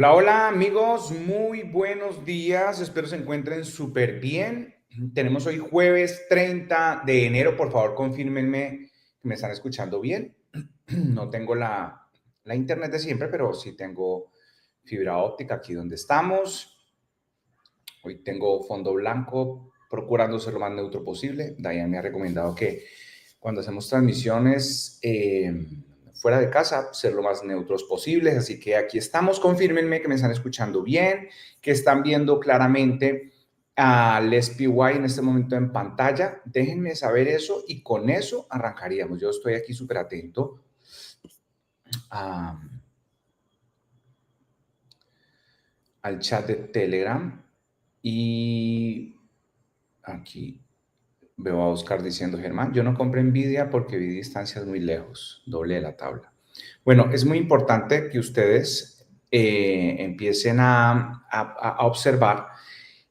Hola, hola amigos, muy buenos días, espero se encuentren súper bien. Tenemos hoy jueves 30 de enero, por favor confírmenme que me están escuchando bien. No tengo la internet de siempre, pero sí tengo fibra óptica aquí donde estamos. Hoy tengo fondo blanco, procurando ser lo más neutro posible. Diane me ha recomendado que cuando hacemos transmisiones fuera de casa, ser lo más neutros posibles. Así que aquí estamos. Confírmenme que me están escuchando bien, que están viendo claramente a Les PY en este momento en pantalla. Déjenme saber eso y con eso arrancaríamos. Yo estoy aquí súper atento a, al chat de Telegram y aquí veo a Oscar diciendo, Germán, yo no compré Nvidia porque vi distancias muy lejos, doble de la tabla. Bueno, es muy importante que ustedes empiecen a observar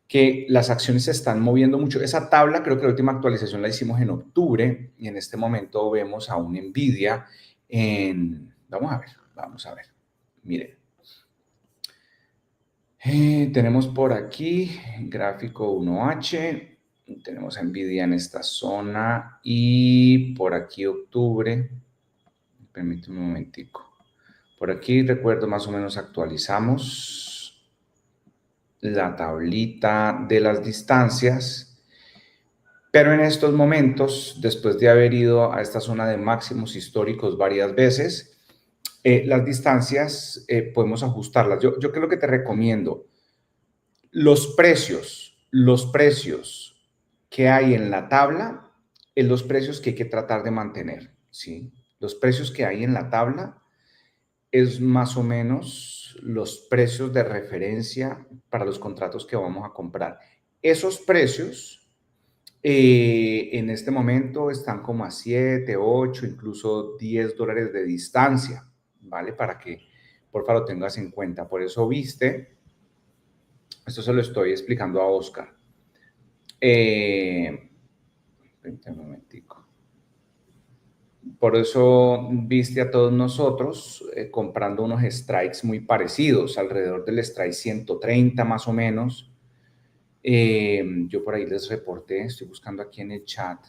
que las acciones se están moviendo mucho. Esa tabla, creo que la última actualización la hicimos en octubre y en este momento vemos a un Nvidia en... vamos a ver. Miren. Tenemos por aquí gráfico 1H, tenemos a Nvidia en esta zona y por aquí octubre, permíteme un momentico, por aquí recuerdo más o menos actualizamos la tablita de las distancias, pero en estos momentos, después de haber ido a esta zona de máximos históricos varias veces, las distancias podemos ajustarlas. Yo creo que te recomiendo los precios que hay en la tabla es los precios que hay que tratar de mantener, ¿sí? Los precios que hay en la tabla es más o menos los precios de referencia para los contratos que vamos a comprar. Esos precios en este momento están como a 7, 8, incluso $10 de distancia, ¿vale? Para que por favor lo tengas en cuenta. Por eso viste, esto se lo estoy explicando a Oscar. Un momentico. Por eso viste a todos nosotros comprando unos strikes muy parecidos, alrededor del strike 130 más o menos. Yo por ahí les reporté, estoy buscando aquí en el chat,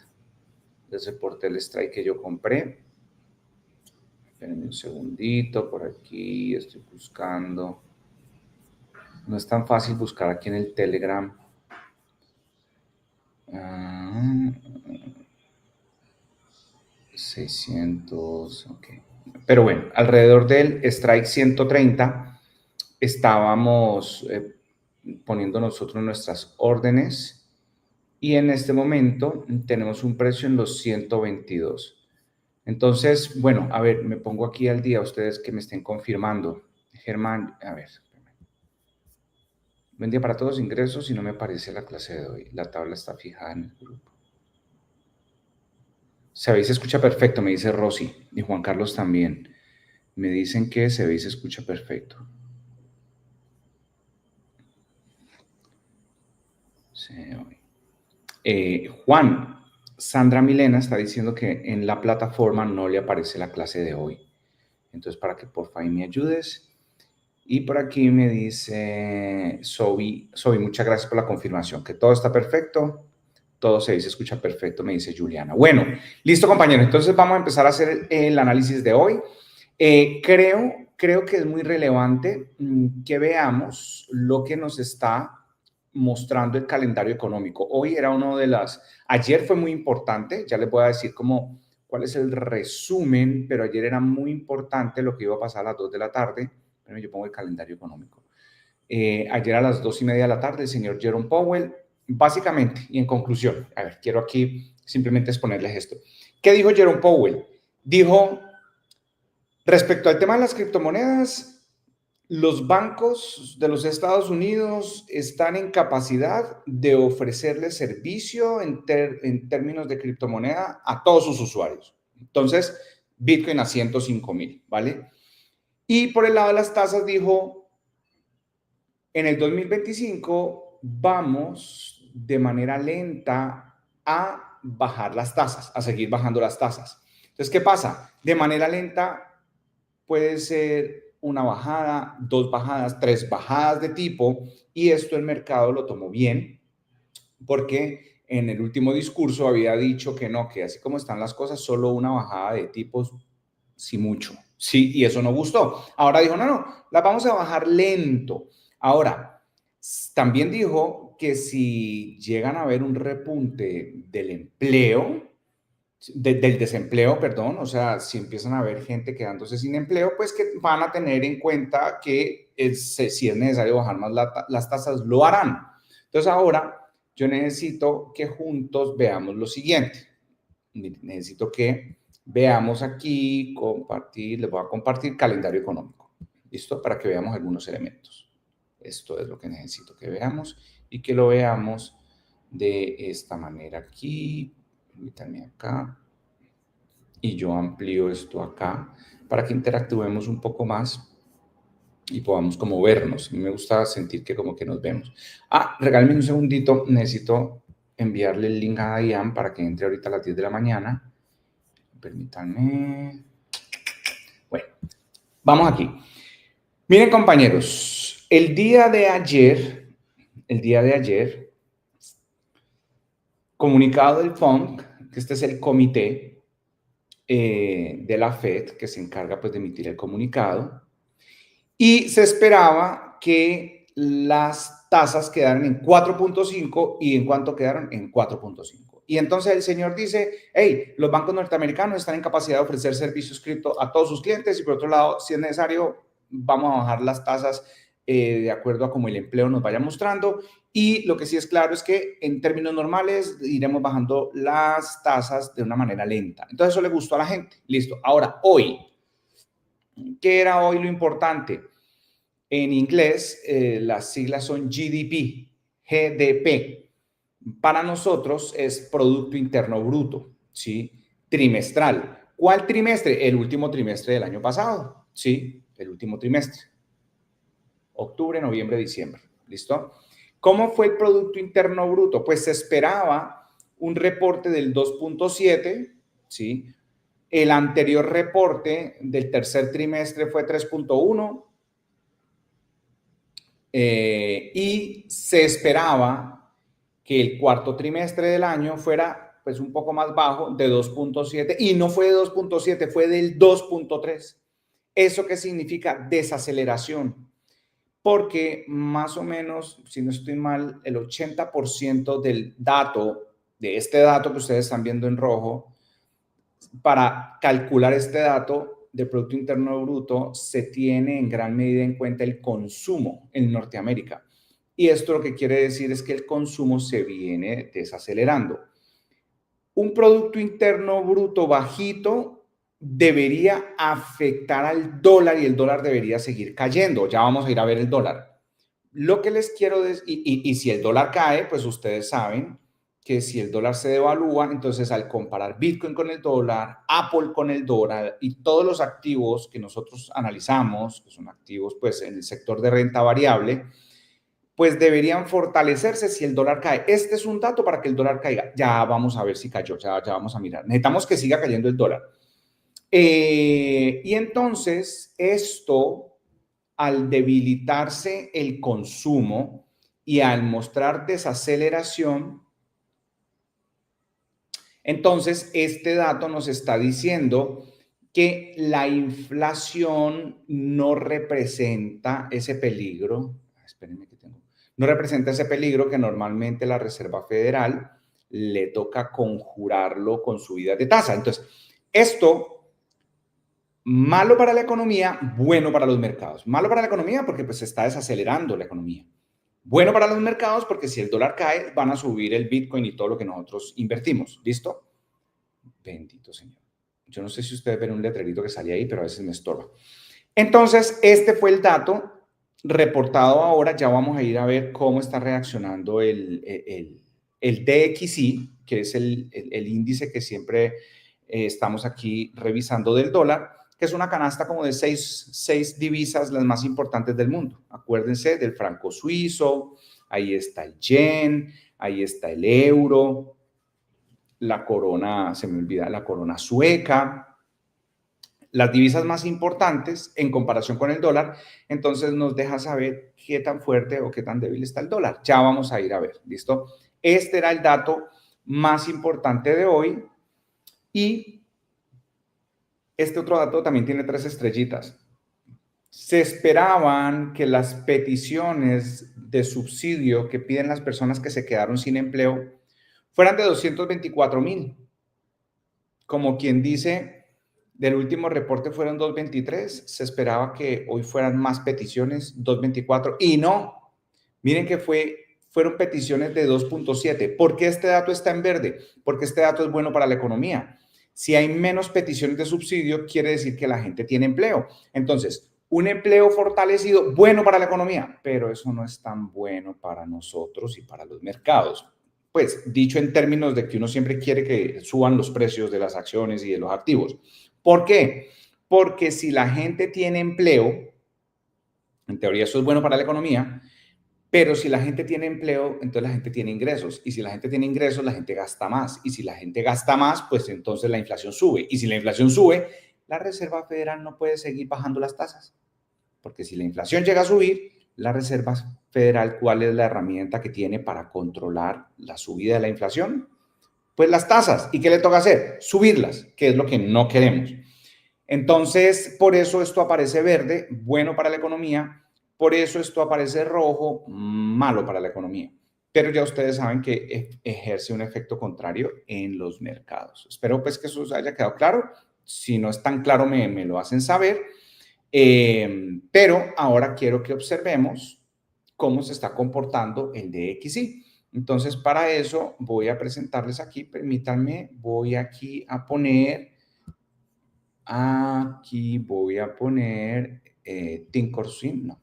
les reporté el strike que yo compré. Espérenme un segundito, por aquí estoy buscando. No es tan fácil buscar aquí en el Telegram. 600, ok. Pero bueno, alrededor del strike 130 estábamos poniendo nosotros nuestras órdenes y en este momento tenemos un precio en los 122. Entonces, bueno, a ver, me pongo aquí al día, ustedes que me estén confirmando. Germán, a ver. Buen día para todos, ingresos y no me aparece la clase de hoy. La tabla está fijada en el grupo. Se ve y se escucha perfecto, me dice Rosy y Juan Carlos también. Me dicen que se ve y se escucha perfecto. Juan, Sandra Milena está diciendo que en la plataforma no le aparece la clase de hoy. Entonces, para que por favor me ayudes. Y por aquí me dice Sobi, muchas gracias por la confirmación, que todo está perfecto, todo se escucha perfecto, me dice Juliana. Bueno, listo compañeros, entonces vamos a empezar a hacer el análisis de hoy. Creo que es muy relevante que veamos lo que nos está mostrando el calendario económico. Hoy era uno de ayer fue muy importante, ya les voy a decir cuál es el resumen, pero ayer era muy importante lo que iba a pasar a las 2 de la tarde. Bueno, yo pongo el calendario económico. Ayer a las 2:30 de la tarde, el señor Jerome Powell, básicamente, y en conclusión, a ver, quiero aquí simplemente exponerles esto. ¿Qué dijo Jerome Powell? Dijo, respecto al tema de las criptomonedas, los bancos de los Estados Unidos están en capacidad de ofrecerle servicio en términos de criptomoneda a todos sus usuarios. Entonces, Bitcoin a 105,000, ¿vale? Y por el lado de las tasas dijo, en el 2025 vamos de manera lenta a bajar las tasas, a seguir bajando las tasas. Entonces, ¿qué pasa? De manera lenta puede ser una bajada, 2 bajadas, 3 bajadas de tipo, y esto el mercado lo tomó bien, porque en el último discurso había dicho que no, que así como están las cosas, solo una bajada de tipos, sí mucho, sí, y eso no gustó. Ahora dijo, no, no, las vamos a bajar lento. Ahora, también dijo que si llegan a haber un repunte del empleo, del desempleo, perdón, o sea, si empiezan a haber gente quedándose sin empleo, pues que van a tener en cuenta que si es necesario bajar más las tasas, lo harán. Entonces ahora yo necesito que juntos veamos lo siguiente. Necesito que veamos aquí, compartir, les voy a compartir calendario económico. ¿Listo? Para que veamos algunos elementos. Esto es lo que necesito que veamos y que lo veamos de esta manera aquí. Permítanme acá. Y yo amplío esto acá para que interactuemos un poco más y podamos como vernos. A mí me gusta sentir que como que nos vemos. Regálenme un segundito, necesito enviarle el link a Diane para que entre ahorita a las 10 de la mañana. Permítanme. Bueno, vamos aquí. Miren, compañeros, el día de ayer, comunicado del FONC, que este es el comité de la FED que se encarga pues de emitir el comunicado, y se esperaba que las tasas quedaran en 4.5 y en cuánto quedaron en 4.5. Y entonces el señor dice, hey, los bancos norteamericanos están en capacidad de ofrecer servicios cripto a todos sus clientes y por otro lado, si es necesario, vamos a bajar las tasas de acuerdo a cómo el empleo nos vaya mostrando. Y lo que sí es claro es que en términos normales iremos bajando las tasas de una manera lenta. Entonces eso le gustó a la gente. Listo. Ahora, hoy, ¿qué era hoy lo importante? En inglés, las siglas son GDP, GDP. Para nosotros es Producto Interno Bruto, ¿sí? Trimestral. ¿Cuál trimestre? El último trimestre del año pasado, ¿sí? El último trimestre. Octubre, noviembre, diciembre. ¿Listo? ¿Cómo fue el Producto Interno Bruto? Pues se esperaba un reporte del 2.7, ¿sí? El anterior reporte del tercer trimestre fue 3.1. Y se esperaba que el cuarto trimestre del año fuera pues un poco más bajo, de 2.7, y no fue de 2.7, fue del 2.3. ¿Eso qué significa? Desaceleración, porque más o menos, si no estoy mal, el 80% del dato, de este dato que ustedes están viendo en rojo, para calcular este dato de Producto Interno Bruto se tiene en gran medida en cuenta el consumo en Norteamérica. Y esto lo que quiere decir es que el consumo se viene desacelerando. Un Producto Interno Bruto bajito debería afectar al dólar y el dólar debería seguir cayendo. Ya vamos a ir a ver el dólar. Lo que les quiero decir, y si el dólar cae, pues ustedes saben que si el dólar se devalúa, entonces al comparar Bitcoin con el dólar, Apple con el dólar y todos los activos que nosotros analizamos, que son activos pues en el sector de renta variable, pues deberían fortalecerse si el dólar cae. Este es un dato para que el dólar caiga. Ya vamos a ver si cayó, ya vamos a mirar. Necesitamos que siga cayendo el dólar. Y entonces esto, al debilitarse el consumo y al mostrar desaceleración, entonces este dato nos está diciendo que la inflación no representa ese peligro. Espérenme que tengo. No representa ese peligro que normalmente la Reserva Federal le toca conjurarlo con subidas de tasa. Entonces, esto malo para la economía, bueno para los mercados. Malo para la economía porque pues se está desacelerando la economía. Bueno para los mercados porque si el dólar cae, van a subir el Bitcoin y todo lo que nosotros invertimos. ¿Listo? Bendito Señor. Yo no sé si ustedes ven un letrerito que sale ahí, pero a veces me estorba. Entonces, este fue el dato reportado ahora. Ya vamos a ir a ver cómo está reaccionando el DXY, que es el índice que siempre estamos aquí revisando del dólar, que es una canasta como de seis divisas, las más importantes del mundo. Acuérdense del franco suizo, ahí está el yen, ahí está el euro, la corona, se me olvida, la corona sueca, las divisas más importantes en comparación con el dólar, entonces nos deja saber qué tan fuerte o qué tan débil está el dólar. Ya vamos a ir a ver, ¿listo? Este era el dato más importante de hoy y este otro dato también tiene 3 estrellitas. Se esperaban que las peticiones de subsidio que piden las personas que se quedaron sin empleo fueran de 224,000. Como quien dice, del último reporte fueron 223, se esperaba que hoy fueran más peticiones, 224, y no, miren que fueron peticiones de 2.7. ¿Por qué este dato está en verde? Porque este dato es bueno para la economía. Si hay menos peticiones de subsidio, quiere decir que la gente tiene empleo. Entonces, un empleo fortalecido, bueno para la economía, pero eso no es tan bueno para nosotros y para los mercados. Pues dicho en términos de que uno siempre quiere que suban los precios de las acciones y de los activos. ¿Por qué? Porque si la gente tiene empleo, en teoría eso es bueno para la economía, pero si la gente tiene empleo, entonces la gente tiene ingresos. Y si la gente tiene ingresos, la gente gasta más. Y si la gente gasta más, pues entonces la inflación sube. Y si la inflación sube, la Reserva Federal no puede seguir bajando las tasas. Porque si la inflación llega a subir, la Reserva Federal, ¿cuál es la herramienta que tiene para controlar la subida de la inflación? Pues las tasas. ¿Y qué le toca hacer? Subirlas, que es lo que no queremos. Entonces, por eso esto aparece verde, bueno para la economía. Por eso esto aparece rojo, malo para la economía. Pero ya ustedes saben que ejerce un efecto contrario en los mercados. Espero pues que eso os haya quedado claro. Si no es tan claro, me lo hacen saber. Pero ahora quiero que observemos cómo se está comportando el DXY. Entonces, para eso voy a presentarles aquí, permítanme, voy aquí a poner Thinkorswim, no,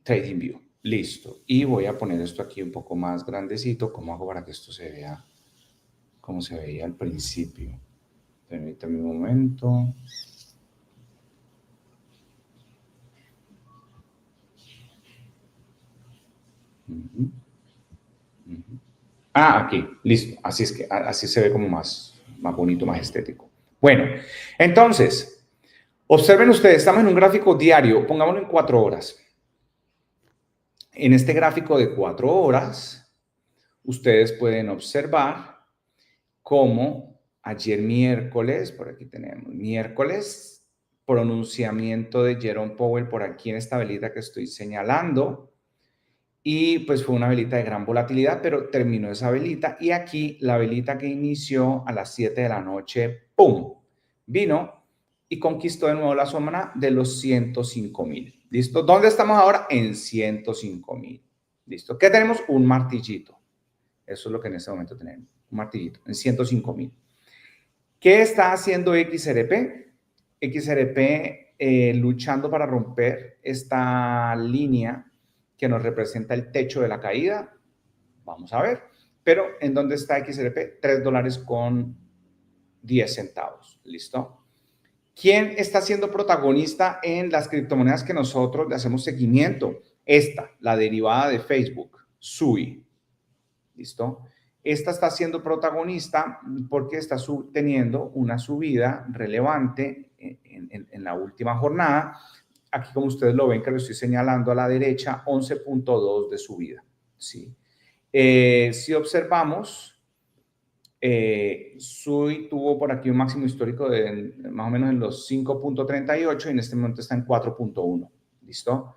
TradingView, listo. Y voy a poner esto aquí un poco más grandecito. ¿Cómo hago para que esto se vea como se veía al principio? Permítanme un momento. Aquí, listo. Así es que así se ve como más bonito, más estético. Bueno, entonces, observen ustedes, estamos en un gráfico diario, pongámoslo en 4 horas. En este gráfico de 4 horas, ustedes pueden observar cómo ayer miércoles, por aquí tenemos, miércoles, pronunciamiento de Jerome Powell por aquí en esta velita que estoy señalando. Y pues fue una velita de gran volatilidad, pero terminó esa velita. Y aquí la velita que inició a las 7 de la noche, ¡pum! Vino y conquistó de nuevo la zona de los 105,000. ¿Listo? ¿Dónde estamos ahora? En 105,000. ¿Listo? ¿Qué tenemos? Un martillito. Eso es lo que en este momento tenemos. Un martillito en 105,000. ¿Qué está haciendo XRP? XRP luchando para romper esta línea que nos representa el techo de la caída. Vamos a ver. Pero, ¿en dónde está XRP? $3.10. ¿Listo? ¿Quién está siendo protagonista en las criptomonedas que nosotros le hacemos seguimiento? Esta, la derivada de Facebook, SUI. ¿Listo? Esta está siendo protagonista porque está teniendo una subida relevante en la última jornada. Aquí, como ustedes lo ven, que lo estoy señalando a la derecha, 11.2 de subida. ¿Sí? Si observamos, SUI tuvo por aquí un máximo histórico de más o menos en los 5.38 y en este momento está en 4.1. ¿Listo?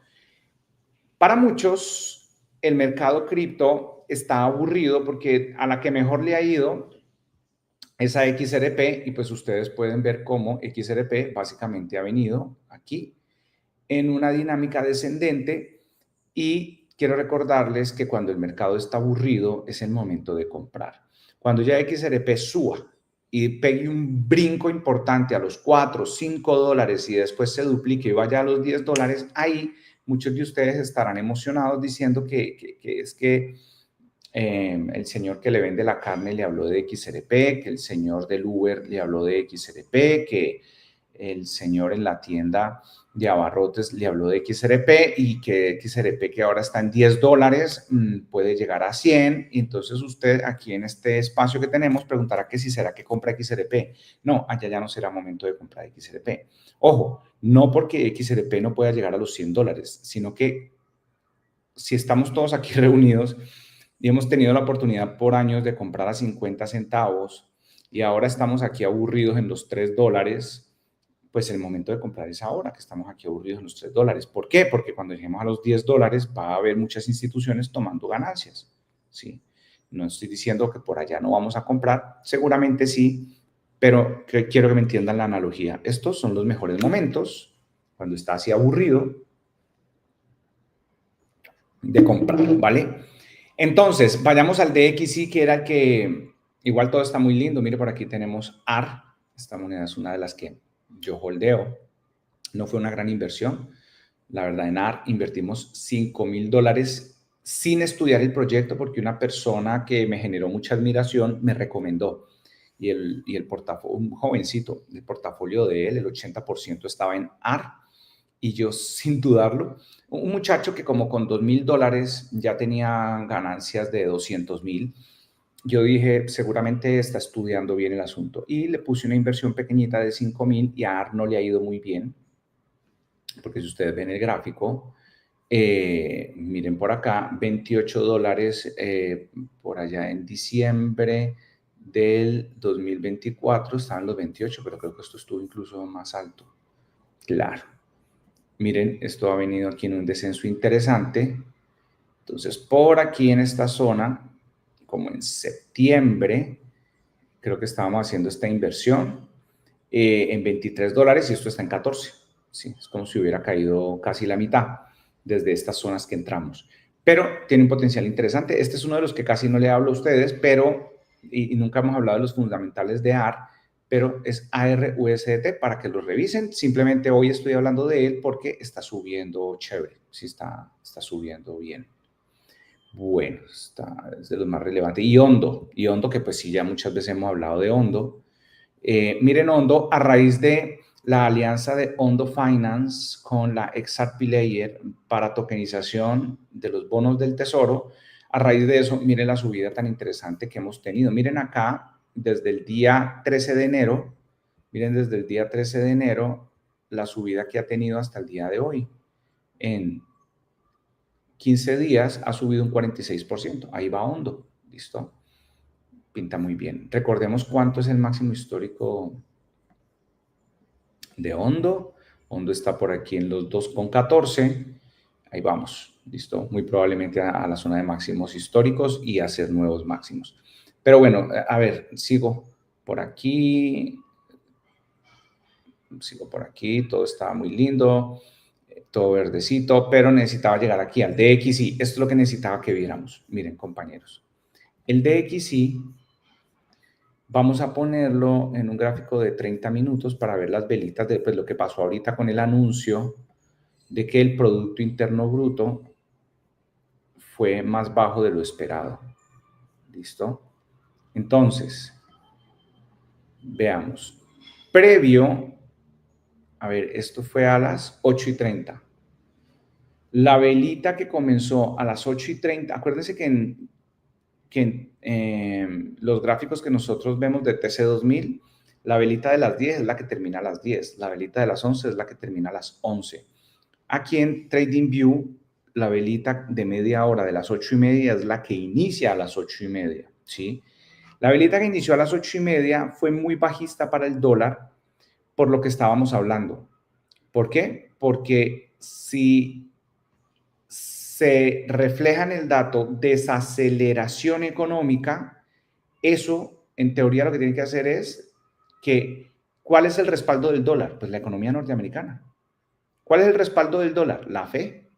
Para muchos, el mercado cripto está aburrido porque a la que mejor le ha ido es a XRP y pues ustedes pueden ver cómo XRP básicamente ha venido aquí en una dinámica descendente y quiero recordarles que cuando el mercado está aburrido es el momento de comprar. Cuando ya XRP suba y pegue un brinco importante a los 4, 5 dólares y después se duplique y vaya a los 10 dólares, ahí muchos de ustedes estarán emocionados diciendo que es que el señor que le vende la carne le habló de XRP, que el señor del Uber le habló de XRP, que el señor en la tienda de abarrotes le habló de XRP y que XRP, que ahora está en $10, puede llegar a 100. Y entonces usted aquí en este espacio que tenemos preguntará que si será que compra XRP. No, allá ya no será momento de comprar XRP. Ojo, no porque XRP no pueda llegar a los $100, sino que si estamos todos aquí reunidos y hemos tenido la oportunidad por años de comprar a 50 centavos y ahora estamos aquí aburridos en los $3, pues el momento de comprar es ahora, que estamos aquí aburridos en los $3. ¿Por qué? Porque cuando lleguemos a los $10 va a haber muchas instituciones tomando ganancias, ¿sí? No estoy diciendo que por allá no vamos a comprar, seguramente sí, pero quiero que me entiendan la analogía. Estos son los mejores momentos, cuando está así aburrido, de comprar, ¿vale? Entonces, vayamos al DXY, que era el que, igual todo está muy lindo. Mire, por aquí tenemos AR. Esta moneda es una de las que yo holdeo. No fue una gran inversión. La verdad, en AR invertimos $5,000 sin estudiar el proyecto, porque una persona que me generó mucha admiración me recomendó. Y el portafolio, un jovencito, el portafolio de él, el 80% estaba en AR. Y yo, sin dudarlo, un muchacho que como con $2,000 ya tenía ganancias de 200,000, yo dije, seguramente está estudiando bien el asunto. Y le puse una inversión pequeñita de 5,000 y a AR no le ha ido muy bien, porque si ustedes ven el gráfico, miren por acá, $28 por allá en diciembre del 2024, estaban los 28, pero creo que esto estuvo incluso más alto. Claro. Miren, esto ha venido aquí en un descenso interesante. Entonces, por aquí en esta zona, como en septiembre, creo que estábamos haciendo esta inversión en $23 y esto está en 14. ¿Sí? Es como si hubiera caído casi la mitad desde estas zonas que entramos. Pero tiene un potencial interesante. Este es uno de los que casi no le hablo a ustedes, pero, y nunca hemos hablado de los fundamentales de AR, pero es ARUSDT para que lo revisen. Simplemente hoy estoy hablando de él porque está subiendo chévere, sí está subiendo bien. Bueno, es de los más relevantes. Y Ondo, que pues sí, ya muchas veces hemos hablado de Ondo. Miren Ondo, a raíz de la alianza de Ondo Finance con la XRP Layer para tokenización de los bonos del tesoro, a raíz de eso, miren la subida tan interesante que hemos tenido. Miren acá, desde el día 13 de enero, miren desde el día 13 de enero, la subida que ha tenido hasta el día de hoy. En 15 días ha subido un 46%. Ahí va Ondo, ¿listo? Pinta muy bien. Recordemos cuánto es el máximo histórico de Ondo. Ondo está por aquí en los 2,14. Ahí vamos, ¿listo? Muy probablemente a la zona de máximos históricos y a hacer nuevos máximos. Pero bueno, a ver, sigo por aquí. Todo estaba muy lindo, todo verdecito, pero necesitaba llegar aquí al DXY. Esto es lo que necesitaba que viéramos. Miren, compañeros, el DXY vamos a ponerlo en un gráfico de 30 minutos para ver las velitas de pues, lo que pasó ahorita con el anuncio de que el Producto Interno Bruto fue más bajo de lo esperado. ¿Listo? Entonces, veamos. Previo, a ver, esto fue a las 8:30. La velita que comenzó a las 8:30, acuérdense que en los gráficos que nosotros vemos de TC2000, la velita de las 10 es la que termina a las 10, la velita de las 11 es la que termina a las 11. Aquí en TradingView, la velita de media hora de las 8:30 es la que inicia a las 8:30, ¿sí? La velita que inició a las 8:30 fue muy bajista para el dólar por lo que estábamos hablando. ¿Por qué? Porque si se refleja en el dato desaceleración económica, eso en teoría lo que tiene que hacer es que, ¿cuál es el respaldo del dólar? Pues la economía norteamericana. ¿Cuál es el respaldo del dólar? La fe.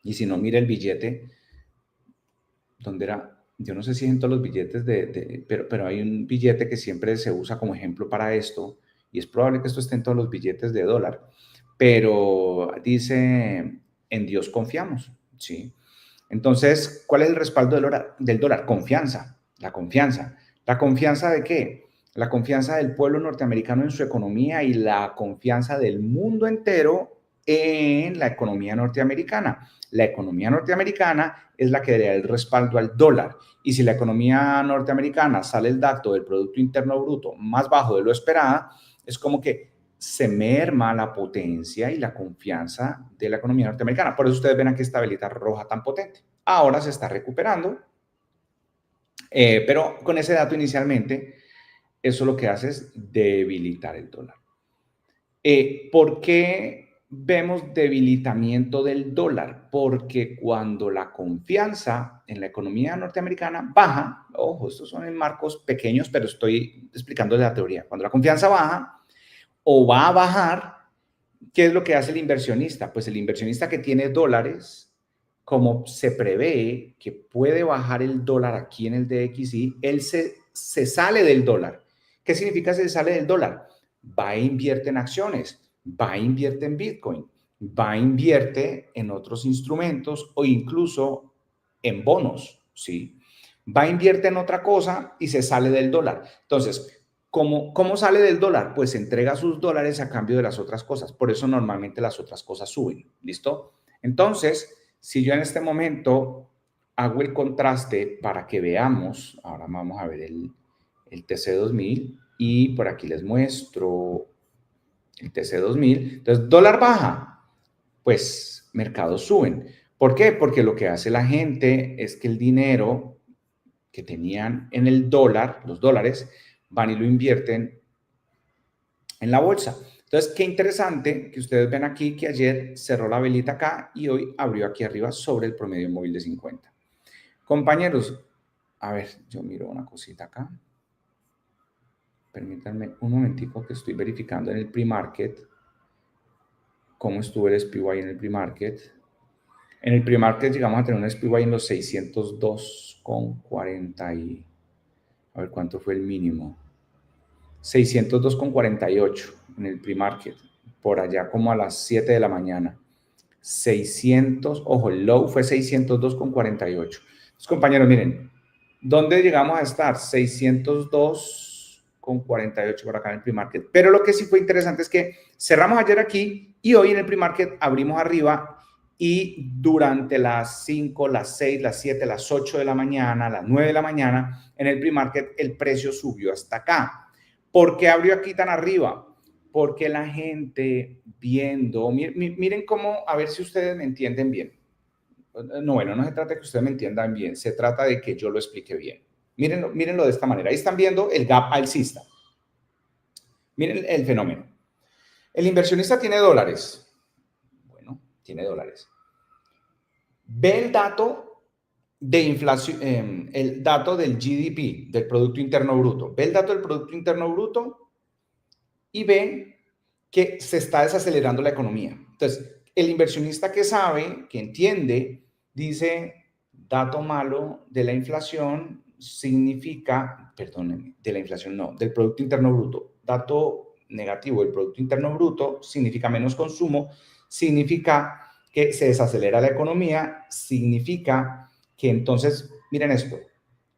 Y si no, mira el billete, donde era, yo no sé si en todos los billetes pero hay un billete que siempre se usa como ejemplo para esto, y es probable que esto esté en todos los billetes de dólar, pero dice, en Dios confiamos, ¿sí? Entonces, ¿cuál es el respaldo del dólar? Confianza, la confianza. ¿La confianza de qué? la confianza del pueblo norteamericano en su economía y la confianza del mundo entero en la economía norteamericana. La economía norteamericana es la que daría el respaldo al dólar. Y si la economía norteamericana sale el dato del Producto Interno Bruto más bajo de lo esperado, es como que se merma la potencia y la confianza de la economía norteamericana. Por eso ustedes ven aquí esta velita roja tan potente. Ahora se está recuperando, pero con ese dato inicialmente, eso lo que hace es debilitar el dólar. ¿Por qué vemos debilitamiento del dólar? Porque cuando la confianza en la economía norteamericana baja, ojo, estos son en marcos pequeños, pero estoy explicando la teoría. Cuando la confianza baja o va a bajar, ¿qué es lo que hace el inversionista? Pues el inversionista que tiene dólares, como se prevé que puede bajar el dólar aquí en el DXY, él se sale del dólar. ¿Qué significa se sale del dólar? Va e invierte en acciones, va e invierte en Bitcoin, va e invierte en otros instrumentos o incluso en bonos, ¿sí? Va e invierte en otra cosa y se sale del dólar. Entonces, ¿cómo sale del dólar? Pues entrega sus dólares a cambio de las otras cosas. Por eso normalmente las otras cosas suben. ¿Listo? Entonces, si yo en este momento hago el contraste para que veamos, ahora vamos a ver el TC2000 y por aquí les muestro el TC2000. Entonces, dólar baja, pues mercados suben. ¿Por qué? Porque lo que hace la gente es que el dinero que tenían en el dólar, los dólares, van y lo invierten en la bolsa. Entonces, qué interesante que ustedes ven aquí que ayer cerró la velita acá y hoy abrió aquí arriba sobre el promedio móvil de 50. Compañeros, a ver, yo miro una cosita acá. Permítanme un momentico que estoy verificando en el pre-market cómo estuvo el SPY en el pre-market. En el pre-market llegamos a tener un SPY en los 602,40 y... A ver, ¿cuánto fue el mínimo? 602,48 en el pre-market, por allá como a las 7 de la mañana. 600, ojo, el low fue 602,48. Entonces, compañeros, miren, ¿dónde llegamos a estar? 602,48 por acá en el pre-market. Pero lo que sí fue interesante es que cerramos ayer aquí y hoy en el pre-market abrimos arriba y durante las 5, las 6, las 7, las 8 de la mañana, las 9 de la mañana, en el pre-market el precio subió hasta acá. ¿Por qué abrió aquí tan arriba? Porque la gente viendo, miren cómo, a ver si ustedes me entienden bien. No, bueno, no se trata de que ustedes me entiendan bien, se trata de que yo lo explique bien. Mírenlo de esta manera. Ahí están viendo el gap alcista. Miren el fenómeno. El inversionista tiene dólares. Bueno, tiene dólares. Ve el dato de inflación, el dato del GDP, del Producto Interno Bruto. Ve el dato del Producto Interno Bruto y ve que se está desacelerando la economía. Entonces, el inversionista que sabe, que entiende, dice, dato malo de la inflación significa, perdónenme, de la inflación no, del Producto Interno Bruto. Dato negativo del Producto Interno Bruto significa menos consumo, significa que se desacelera la economía, significa que entonces, miren esto,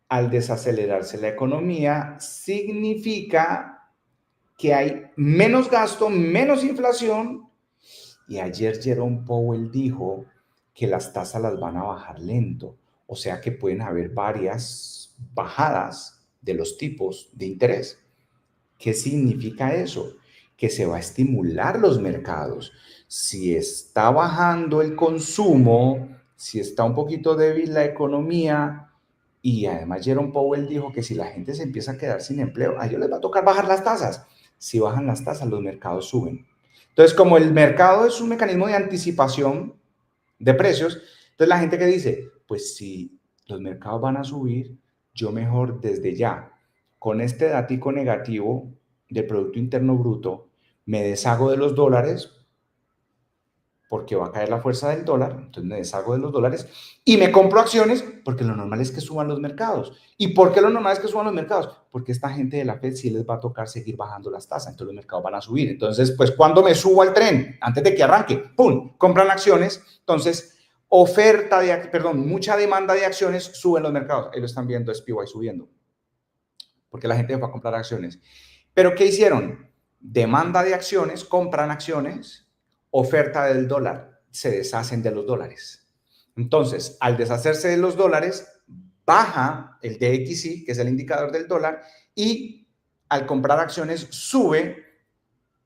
al desacelerarse la economía, significa que hay menos gasto, menos inflación. Y ayer Jerome Powell dijo que las tasas las van a bajar lento. O sea que pueden haber varias bajadas de los tipos de interés. ¿Qué significa eso? Que se va a estimular los mercados. Si está bajando el consumo, si está un poquito débil la economía, y además Jerome Powell dijo que si la gente se empieza a quedar sin empleo, a ellos les va a tocar bajar las tasas. Si bajan las tasas, los mercados suben. Entonces, como el mercado es un mecanismo de anticipación de precios, entonces la gente que dice, pues si los mercados van a subir, yo mejor desde ya, con este datico negativo del Producto Interno Bruto, me deshago de los dólares porque va a caer la fuerza del dólar, entonces me deshago de los dólares y me compro acciones porque lo normal es que suban los mercados. ¿Y por qué lo normal es que suban los mercados? Porque esta gente de la Fed sí les va a tocar seguir bajando las tasas, entonces los mercados van a subir. Entonces, pues cuando me subo al tren, antes de que arranque, ¡pum!, compran acciones, entonces mucha demanda de acciones, suben los mercados. Ahí lo están viendo, SPY subiendo. porque la gente fue a comprar acciones. ¿Pero qué hicieron? Demanda de acciones, compran acciones, oferta del dólar, se deshacen de los dólares. Entonces, al deshacerse de los dólares, baja el DXY, que es el indicador del dólar, y al comprar acciones sube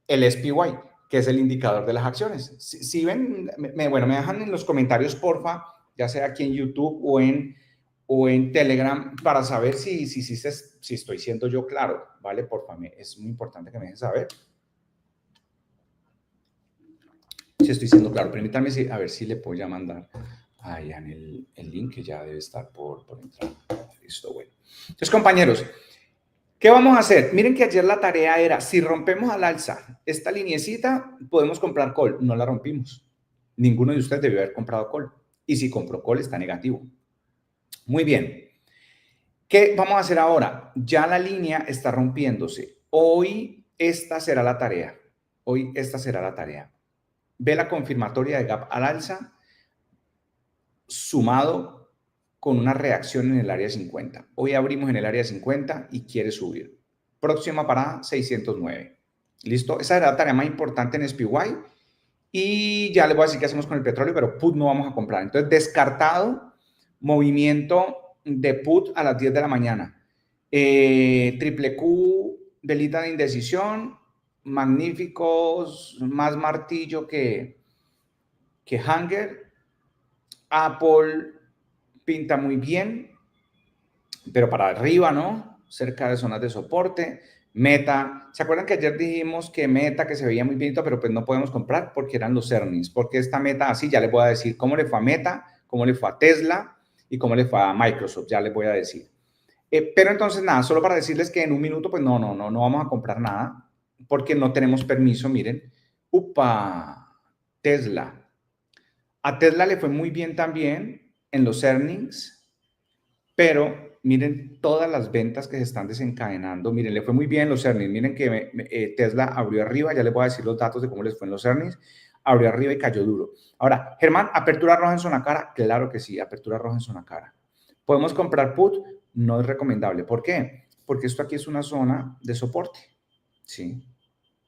el SPY, que es el indicador de las acciones. Si ven, bueno, me dejan en los comentarios, porfa, ya sea aquí en YouTube o en Telegram, para saber si estoy siendo yo claro, ¿vale? Porfa, es muy importante que me dejen saber si estoy siendo claro. Permítanme a ver si le puedo ya mandar allá en el link, que ya debe estar por entrar. Listo, bueno. Entonces, compañeros, ¿qué vamos a hacer? Miren que ayer la tarea era, si rompemos al alza esta liniecita, podemos comprar call. No la rompimos. Ninguno de ustedes debió haber comprado call. Y si compró call, está negativo. Muy bien. ¿Qué vamos a hacer ahora? Ya la línea está rompiéndose. Hoy esta será la tarea. Hoy esta será la tarea. Ve la confirmatoria de gap al alza sumado con una reacción en el área 50. Hoy abrimos en el área 50 y quiere subir. Próxima parada, 609. ¿Listo? Esa era la tarea más importante en SPY. Y ya les voy a decir qué hacemos con el petróleo, pero put no vamos a comprar. Entonces, descartado movimiento de put a las 10 de la mañana. Triple Q, velita de indecisión, magníficos, más martillo que hanger. Apple pinta muy bien, pero para arriba, ¿no? Cerca de zonas de soporte. Meta, ¿se acuerdan que ayer dijimos que Meta, que se veía muy bien, pero pues no podemos comprar porque eran los earnings? Porque esta Meta, así ya les voy a decir cómo le fue a Meta, cómo le fue a Tesla y cómo le fue a Microsoft, ya les voy a decir. Pero entonces nada, solo para decirles que en un minuto pues no vamos a comprar nada porque no tenemos permiso, miren. Upa, Tesla. A Tesla le fue muy bien también en los earnings, pero miren todas las ventas que se están desencadenando. Miren, le fue muy bien en los earnings. Miren que Tesla abrió arriba, ya les voy a decir los datos de cómo les fue en los earnings. Abrió arriba y cayó duro. Ahora, Germán, ¿apertura roja en zona cara? Claro que sí, apertura roja en zona cara. ¿Podemos comprar put? No es recomendable. ¿Por qué? Porque esto aquí es una zona de soporte. Sí,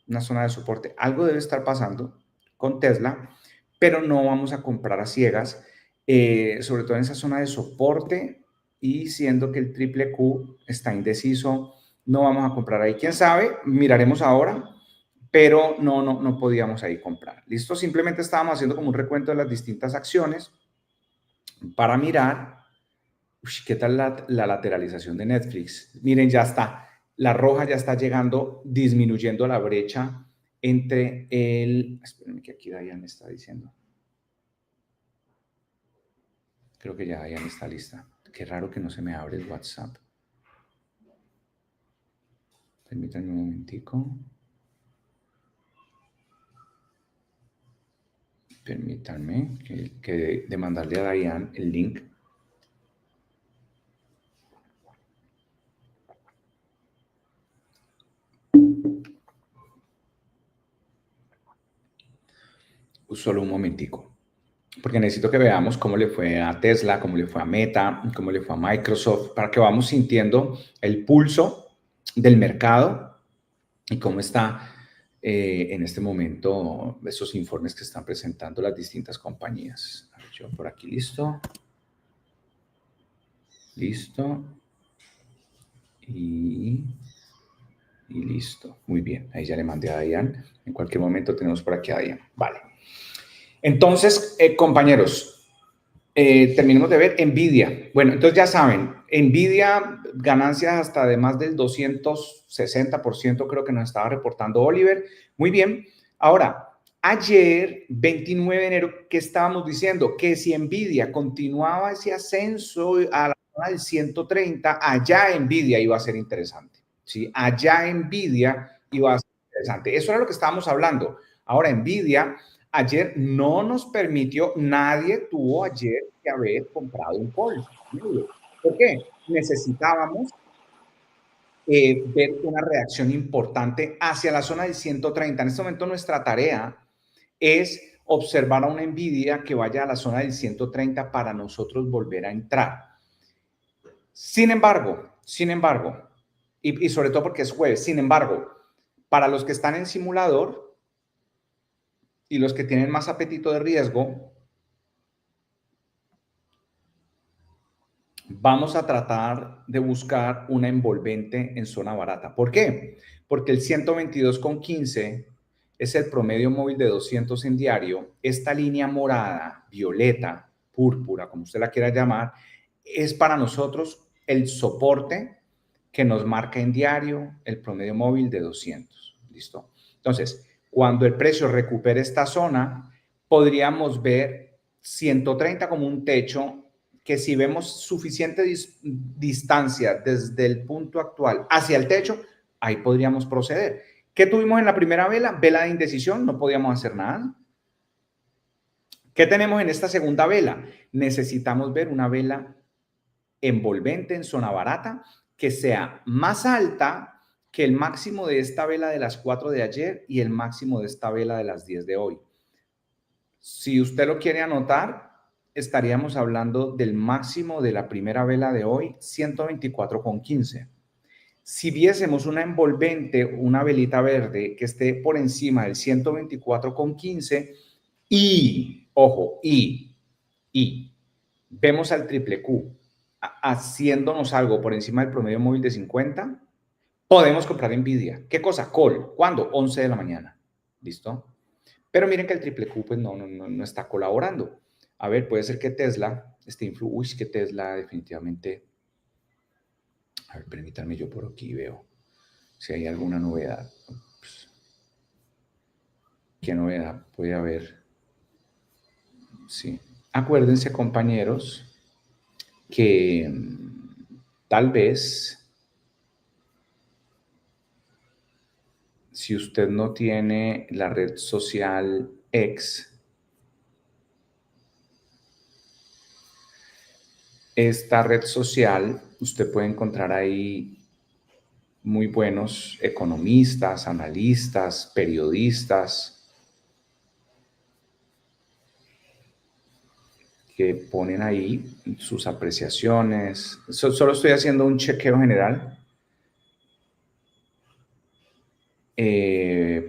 una zona de soporte. Algo debe estar pasando con Tesla, pero no vamos a comprar a ciegas, sobre todo en esa zona de soporte y siendo que el triple Q está indeciso, no vamos a comprar ahí. ¿Quién sabe? Miraremos ahora, pero no podíamos ahí comprar. ¿Listo? Simplemente estábamos haciendo como un recuento de las distintas acciones para mirar. ¿Qué tal la lateralización de Netflix? Miren, ya está. La roja ya está llegando, disminuyendo la brecha entre el... Espérenme que aquí Dayan me está diciendo. Creo que ya Dayan está lista. Qué raro que no se me abre el WhatsApp. Permítanme un momentico. Permítanme que de mandarle a Dayan el link. Solo un momentico. Porque necesito que veamos cómo le fue a Tesla, cómo le fue a Meta, cómo le fue a Microsoft, para que vamos sintiendo el pulso del mercado y cómo está en este momento esos informes que están presentando las distintas compañías. A ver, yo por aquí listo. Listo. Y listo. Muy bien. Ahí ya le mandé a Dayan. En cualquier momento tenemos por aquí a Dayan. Vale. Entonces, compañeros, terminemos de ver Nvidia. Bueno, entonces ya saben, Nvidia, ganancias hasta de más del 260%, creo que nos estaba reportando Oliver. Muy bien. Ahora, ayer, 29 de enero, ¿qué estábamos diciendo? Que si Nvidia continuaba ese ascenso a la zona del 130, allá Nvidia iba a ser interesante. ¿Sí? Allá Nvidia iba a ser interesante. Eso era lo que estábamos hablando. Ahora, Nvidia ayer no nos permitió, nadie tuvo ayer que haber comprado un call. ¿Por qué? Necesitábamos ver una reacción importante hacia la zona del 130. En este momento nuestra tarea es observar a una Nvidia que vaya a la zona del 130 para nosotros volver a entrar. Sin embargo, Y sobre todo porque es jueves. Sin embargo, para los que están en simulador y los que tienen más apetito de riesgo, vamos a tratar de buscar una envolvente en zona barata. ¿Por qué? Porque el 122,15 es el promedio móvil de 200 en diario. Esta línea morada, violeta, púrpura, como usted la quiera llamar, es para nosotros el soporte que nos marca en diario el promedio móvil de 200. ¿Listo? Entonces, cuando el precio recupere esta zona, podríamos ver 130 como un techo que si vemos suficiente distancia desde el punto actual hacia el techo, ahí podríamos proceder. ¿Qué tuvimos en la primera vela? Vela de indecisión, no podíamos hacer nada. ¿Qué tenemos en esta segunda vela? Necesitamos ver una vela envolvente en zona barata que sea más alta que el máximo de esta vela de las 4 de ayer y el máximo de esta vela de las 10 de hoy. Si usted lo quiere anotar, estaríamos hablando del máximo de la primera vela de hoy, 124,15. Si viésemos una envolvente, una velita verde que esté por encima del 124,15 y, ojo, vemos al triple Q haciéndonos algo por encima del promedio móvil de 50, podemos comprar Nvidia. ¿Qué cosa? Call. ¿Cuándo? 11 de la mañana. ¿Listo? Pero miren que el triple Q pues no está colaborando. A ver, puede ser que Tesla esté influyendo. Uy, que Tesla definitivamente... A ver, permítanme, yo por aquí veo si hay alguna novedad. Ups. ¿Qué novedad puede haber? Sí. Acuérdense, compañeros, que tal vez si usted no tiene la red social X, esta red social, usted puede encontrar ahí muy buenos economistas, analistas, periodistas que ponen ahí sus apreciaciones. Solo estoy haciendo un chequeo general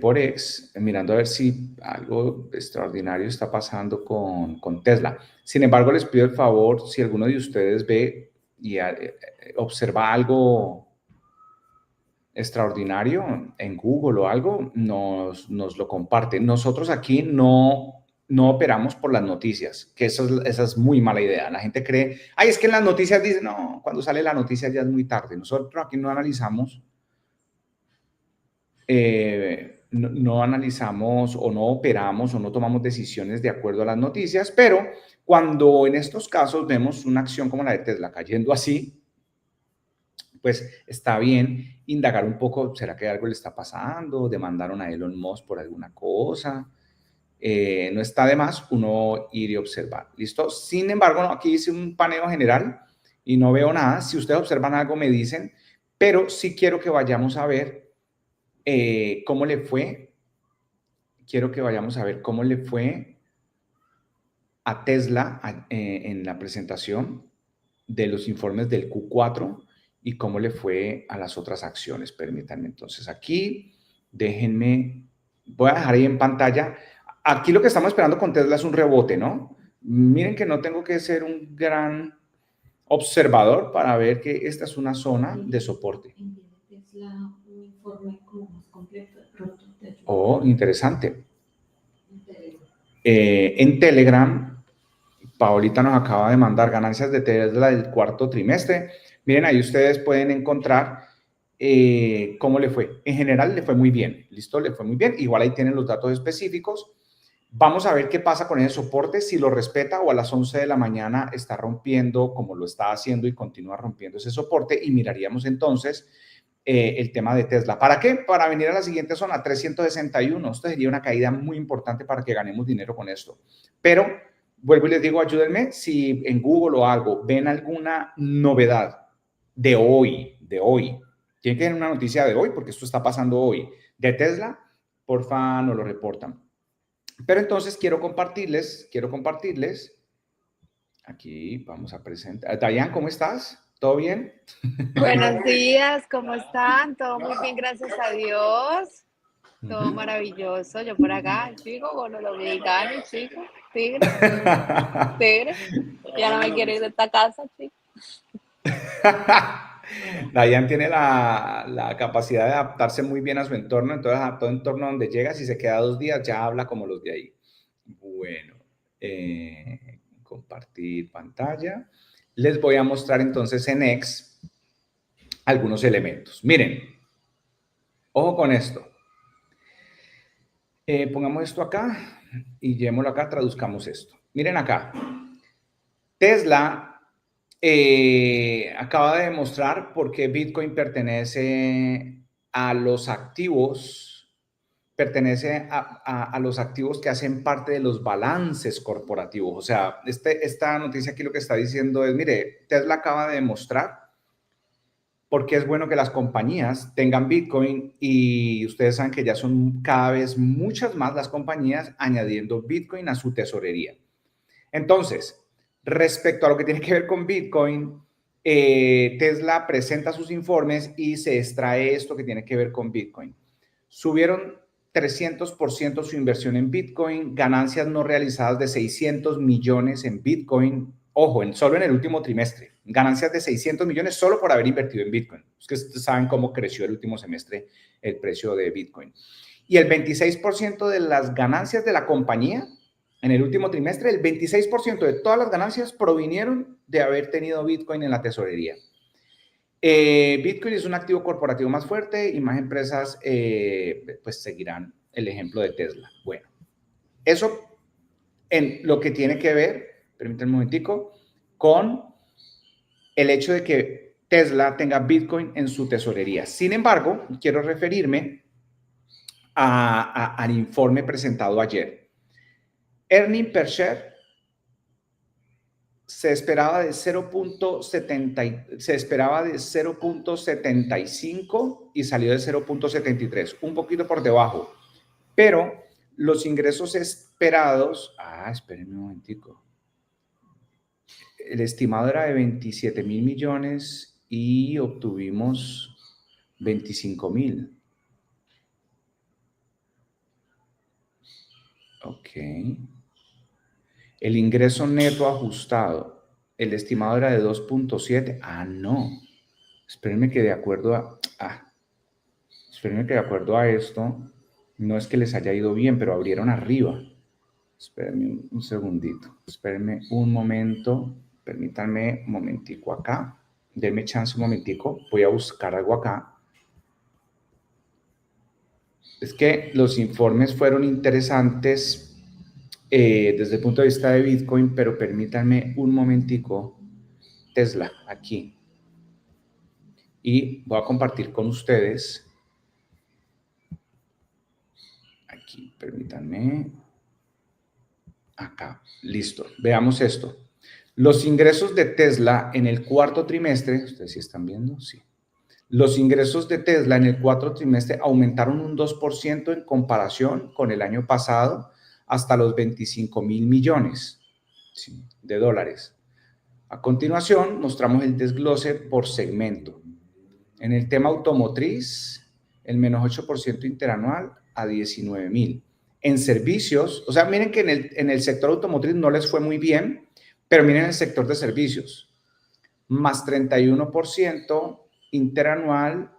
por X, mirando a ver si algo extraordinario está pasando con Tesla. Sin embargo, les pido el favor, si alguno de ustedes ve y observa algo extraordinario en Google o algo, nos lo comparte. Nosotros aquí no operamos por las noticias, que esa es muy mala idea. La gente cree, ay, es que en las noticias dicen, no, cuando sale la noticia ya es muy tarde. Nosotros aquí no analizamos, no analizamos o no operamos o no tomamos decisiones de acuerdo a las noticias, pero cuando en estos casos vemos una acción como la de Tesla cayendo así, pues está bien indagar un poco, ¿será que algo le está pasando? ¿Demandaron a Elon Musk por alguna cosa? No está de más uno ir y observar, ¿listo? Sin embargo, no, aquí hice un paneo general y no veo nada. Si ustedes observan algo, me dicen, pero sí quiero que vayamos a ver cómo le fue. Quiero que vayamos a ver cómo le fue a Tesla en la presentación de los informes del Q4 y cómo le fue a las otras acciones. Permítanme entonces aquí, déjenme, voy a dejar ahí en pantalla. Aquí lo que estamos esperando con Tesla es un rebote, ¿no? Miren que no tengo que ser un gran observador para ver que esta es una zona de soporte. Oh, interesante. En Telegram, Paolita nos acaba de mandar ganancias de Tesla del cuarto trimestre. Miren, ahí ustedes pueden encontrar cómo le fue. En general le fue muy bien, ¿listo? Le fue muy bien. Igual ahí tienen los datos específicos. Vamos a ver qué pasa con ese soporte, si lo respeta o a las 11 de la mañana está rompiendo como lo está haciendo y continúa rompiendo ese soporte y miraríamos entonces el tema de Tesla. ¿Para qué? Para venir a la siguiente zona, 361. Esto sería una caída muy importante para que ganemos dinero con esto. Pero vuelvo y les digo, ayúdenme si en Google o algo ven alguna novedad de hoy, tiene que ser una noticia de hoy porque esto está pasando hoy, de Tesla, porfa, nos lo reportan. Pero entonces quiero compartirles, aquí vamos a presentar. Dayan, ¿cómo estás? ¿Todo bien? Buenos días, ¿cómo están? Todo muy bien, gracias a Dios. Todo Ujú. maravilloso. Yo por acá, chico, con los dominicanos, chico. Tigre, tigre. Ya no me quiero ir de esta casa, chico. Dayan tiene la capacidad de adaptarse muy bien a su entorno, entonces a todo entorno donde llega, si se queda 2 días, ya habla como los de ahí. Bueno, compartir pantalla. Les voy a mostrar entonces en X algunos elementos. Miren, ojo con esto. Pongamos esto acá y llevémoslo acá, traduzcamos esto. Miren acá. Tesla acaba de demostrar por qué Bitcoin pertenece a los activos, pertenece a los activos que hacen parte de los balances corporativos. O sea, esta noticia aquí lo que está diciendo es, mire, Tesla acaba de demostrar por qué es bueno que las compañías tengan Bitcoin y ustedes saben que ya son cada vez muchas más las compañías añadiendo Bitcoin a su tesorería. Entonces, respecto a lo que tiene que ver con Bitcoin, Tesla presenta sus informes y se extrae esto que tiene que ver con Bitcoin. Subieron 300% su inversión en Bitcoin, ganancias no realizadas de 600 millones en Bitcoin. Ojo, solo en el último trimestre, ganancias de 600 millones solo por haber invertido en Bitcoin. Es que ustedes saben cómo creció el último semestre el precio de Bitcoin. Y el 26% de las ganancias de la compañía en el último trimestre, el 26% de todas las ganancias provinieron de haber tenido Bitcoin en la tesorería. Bitcoin es un activo corporativo más fuerte y más empresas pues seguirán el ejemplo de Tesla. Bueno, eso en lo que tiene que ver, permítanme un momentico, con el hecho de que Tesla tenga Bitcoin en su tesorería. Sin embargo, quiero referirme al informe presentado ayer. Earning per share se esperaba de 0.75 y salió de 0.73, un poquito por debajo, pero los ingresos esperados, espérenme un momentico, el estimado era de 27.000 millones y obtuvimos 25.000. Ok. El ingreso neto ajustado, el estimado era de 2.7. No. Espérenme que de acuerdo espérenme que de acuerdo a esto, no es que les haya ido bien, pero abrieron arriba. Espérenme un segundito. Espérenme un momento. Permítanme un momentico acá. Denme chance un momentico. Voy a buscar algo acá. Es que los informes fueron interesantes desde el punto de vista de Bitcoin, pero permítanme un momentico. Tesla, aquí. Y voy a compartir con ustedes. Aquí, permítanme. Acá, listo. Veamos esto. Los ingresos de Tesla en el cuarto trimestre, ¿ustedes sí están viendo? Sí. Los ingresos de Tesla en el cuarto trimestre aumentaron un 2% en comparación con el año pasado hasta los 25.000 millones de dólares. A continuación, mostramos el desglose por segmento. En el tema automotriz, el menos 8% interanual a 19.000. En servicios, o sea, miren que en el sector automotriz no les fue muy bien, pero miren el sector de servicios, más 31% interanual,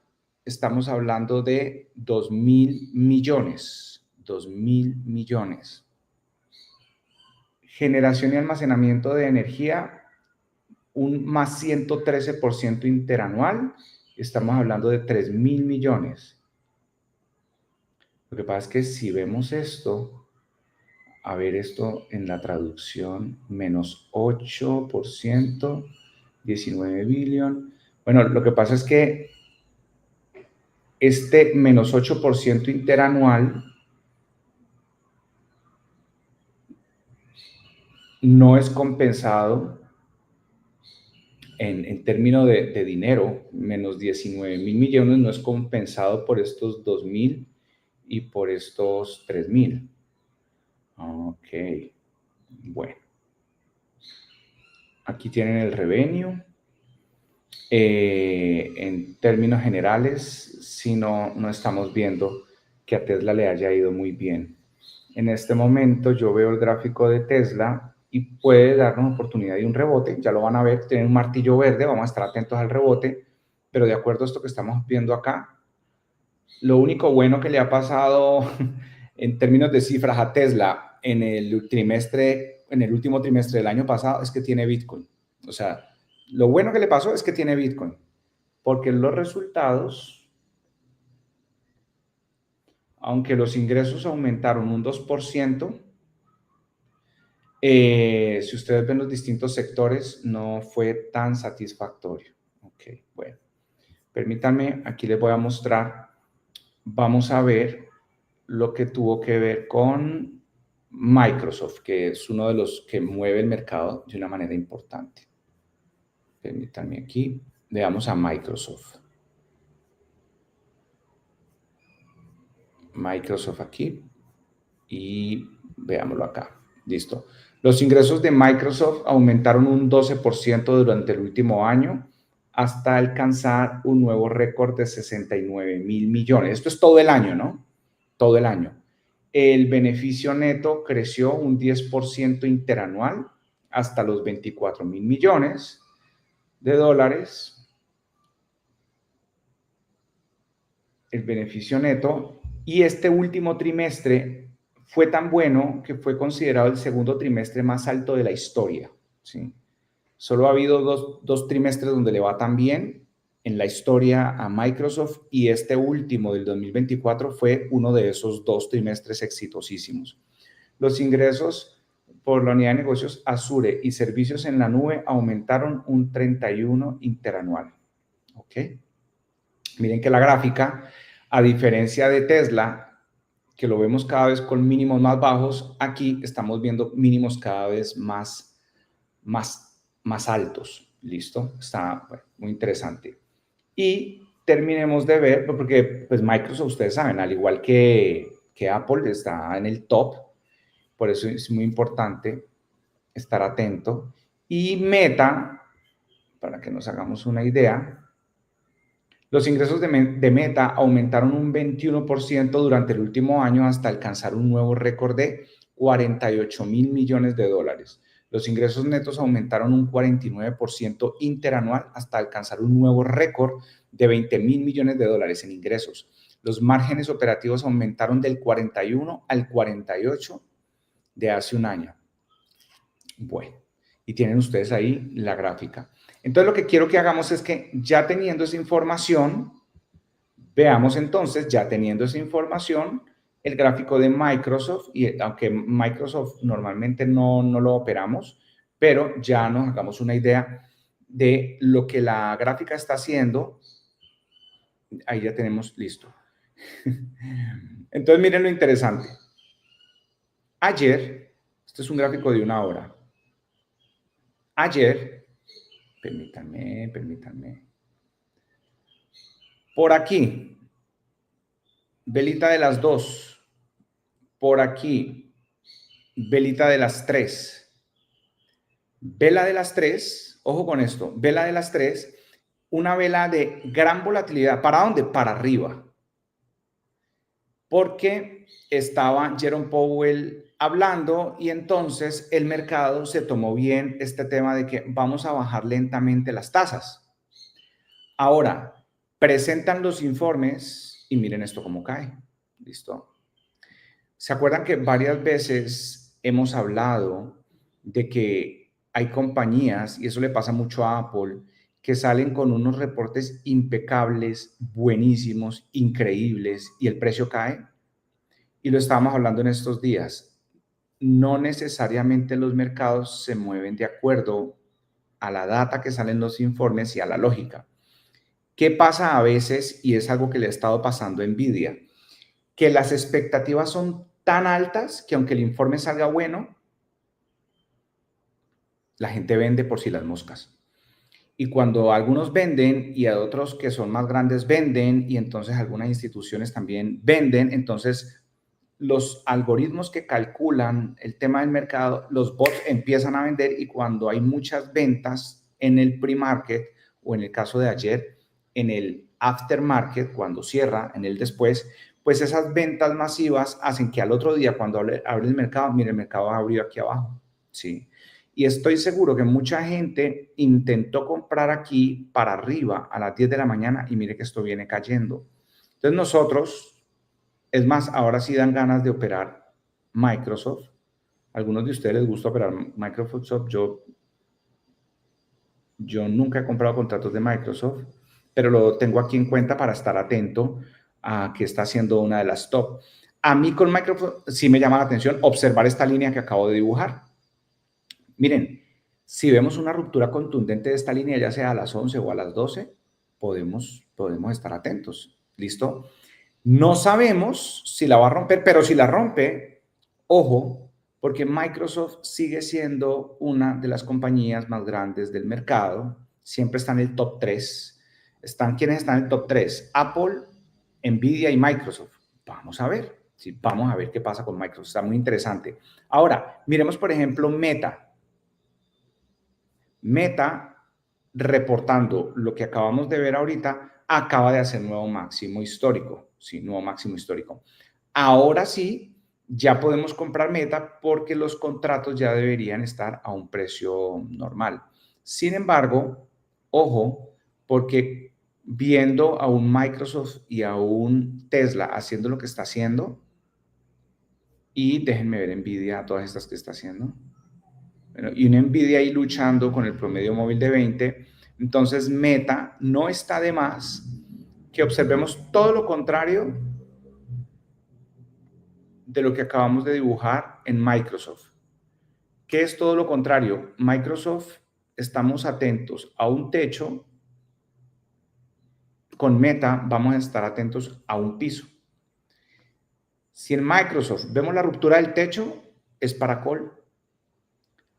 estamos hablando de 2.000 millones, 2.000 millones. Generación y almacenamiento de energía, un más 113% interanual, estamos hablando de 3.000 millones. Lo que pasa es que si vemos esto, a ver esto en la traducción, menos 8%, 19 billion. Bueno, lo que pasa es que este menos 8% interanual no es compensado en términos de dinero, menos 19.000 millones no es compensado por estos 2.000 y por estos 3.000. Ok, bueno. Aquí tienen el revenue. en términos generales, si no estamos viendo que a Tesla le haya ido muy bien. En este momento yo veo el gráfico de Tesla y puede darnos oportunidad de un rebote, ya lo van a ver, tiene un martillo verde, vamos a estar atentos al rebote, pero de acuerdo a esto que estamos viendo acá, lo único bueno que le ha pasado en términos de cifras a Tesla en el último trimestre del año pasado es que tiene Bitcoin. O sea, lo bueno que le pasó es que tiene Bitcoin, porque los resultados, aunque los ingresos aumentaron un 2%, si ustedes ven los distintos sectores, no fue tan satisfactorio. Ok, bueno, permítanme, aquí les voy a mostrar. Vamos a ver lo que tuvo que ver con Microsoft, que es uno de los que mueve el mercado de una manera importante. Permítanme aquí, veamos a Microsoft. Microsoft aquí y veámoslo acá. Listo. Los ingresos de Microsoft aumentaron un 12% durante el último año hasta alcanzar un nuevo récord de 69,000 millones. Esto es todo el año, ¿no? Todo el año. El beneficio neto creció un 10% interanual hasta los 24,000 millones de dólares. El beneficio neto. Y este último trimestre fue tan bueno que fue considerado el segundo trimestre más alto de la historia, ¿sí? Solo ha habido dos trimestres donde le va tan bien en la historia a Microsoft y este último del 2024 fue uno de esos 2 trimestres exitosísimos. Los ingresos por la unidad de negocios Azure y servicios en la nube aumentaron un 31% interanual. ¿Ok? Miren que la gráfica, a diferencia de Tesla, que lo vemos cada vez con mínimos más bajos, aquí estamos viendo mínimos cada vez más altos. ¿Listo? Está bueno, muy interesante. Y terminemos de ver, porque pues Microsoft, ustedes saben, al igual que Apple, está en el top. Por eso es muy importante estar atento. Y Meta, para que nos hagamos una idea, los ingresos de Meta aumentaron un 21% durante el último año hasta alcanzar un nuevo récord de 48,000 millones de dólares. Los ingresos netos aumentaron un 49% interanual hasta alcanzar un nuevo récord de 20,000 millones de dólares en ingresos. Los márgenes operativos aumentaron del 41 al 48 de hace un año. Bueno, y tienen ustedes ahí la gráfica. Entonces, lo que quiero que hagamos es que ya teniendo esa información, veamos entonces, ya teniendo esa información, el gráfico de Microsoft, y aunque Microsoft normalmente no lo operamos, pero ya nos hagamos una idea de lo que la gráfica está haciendo. Ahí ya tenemos listo. Entonces, miren lo interesante. Ayer, este es un gráfico de 1 hora. Ayer, permítanme. Por aquí, velita de las 2. Por aquí, velita de las 3. Vela de las 3, ojo con esto, vela de las 3, una vela de gran volatilidad. ¿Para dónde? Para arriba. Porque estaba Jerome Powell hablando y entonces el mercado se tomó bien este tema de que vamos a bajar lentamente las tasas. Ahora, presentan los informes y miren esto cómo cae. ¿Listo? ¿Se acuerdan que varias veces hemos hablado de que hay compañías, y eso le pasa mucho a Apple, que salen con unos reportes impecables, buenísimos, increíbles, y el precio cae? Y lo estábamos hablando en estos días. No necesariamente los mercados se mueven de acuerdo a la data que salen los informes y a la lógica. ¿Qué pasa a veces? Y es algo que le ha estado pasando a Nvidia, que las expectativas son tan altas que aunque el informe salga bueno, la gente vende por si las moscas. Y cuando algunos venden y a otros que son más grandes venden y entonces algunas instituciones también venden, entonces los algoritmos que calculan el tema del mercado, los bots empiezan a vender y cuando hay muchas ventas en el pre-market o en el caso de ayer, en el aftermarket, cuando cierra, en el después, pues esas ventas masivas hacen que al otro día, cuando abre el mercado, mire, el mercado abrió aquí abajo, ¿sí? Y estoy seguro que mucha gente intentó comprar aquí para arriba a las 10 de la mañana y mire que esto viene cayendo. Entonces nosotros, es más, ahora sí dan ganas de operar Microsoft. Algunos de ustedes les gusta operar Microsoft. Yo nunca he comprado contratos de Microsoft, pero lo tengo aquí en cuenta para estar atento a que está haciendo una de las top. A mí con Microsoft sí me llama la atención observar esta línea que acabo de dibujar. Miren, si vemos una ruptura contundente de esta línea, ya sea a las 11 o a las 12, podemos estar atentos. ¿Listo? No sabemos si la va a romper, pero si la rompe, ojo, porque Microsoft sigue siendo una de las compañías más grandes del mercado. Siempre está en el top 3. ¿Quiénes están en el top 3? Apple, Nvidia y Microsoft. Vamos a ver. Sí, vamos a ver qué pasa con Microsoft. Está muy interesante. Ahora, miremos, por ejemplo, Meta. Meta, reportando lo que acabamos de ver ahorita, acaba de hacer nuevo máximo histórico. Sí, nuevo máximo histórico. Ahora sí, ya podemos comprar Meta porque los contratos ya deberían estar a un precio normal. Sin embargo, ojo, porque viendo a un Microsoft y a un Tesla haciendo lo que está haciendo, y déjenme ver Nvidia, a todas estas que está haciendo. Bueno, y una Nvidia ahí luchando con el promedio móvil de 20. Entonces, Meta no está de más que observemos todo lo contrario de lo que acabamos de dibujar en Microsoft. ¿Qué es todo lo contrario? Microsoft, estamos atentos a un techo. Con Meta vamos a estar atentos a un piso. Si en Microsoft vemos la ruptura del techo, es para call.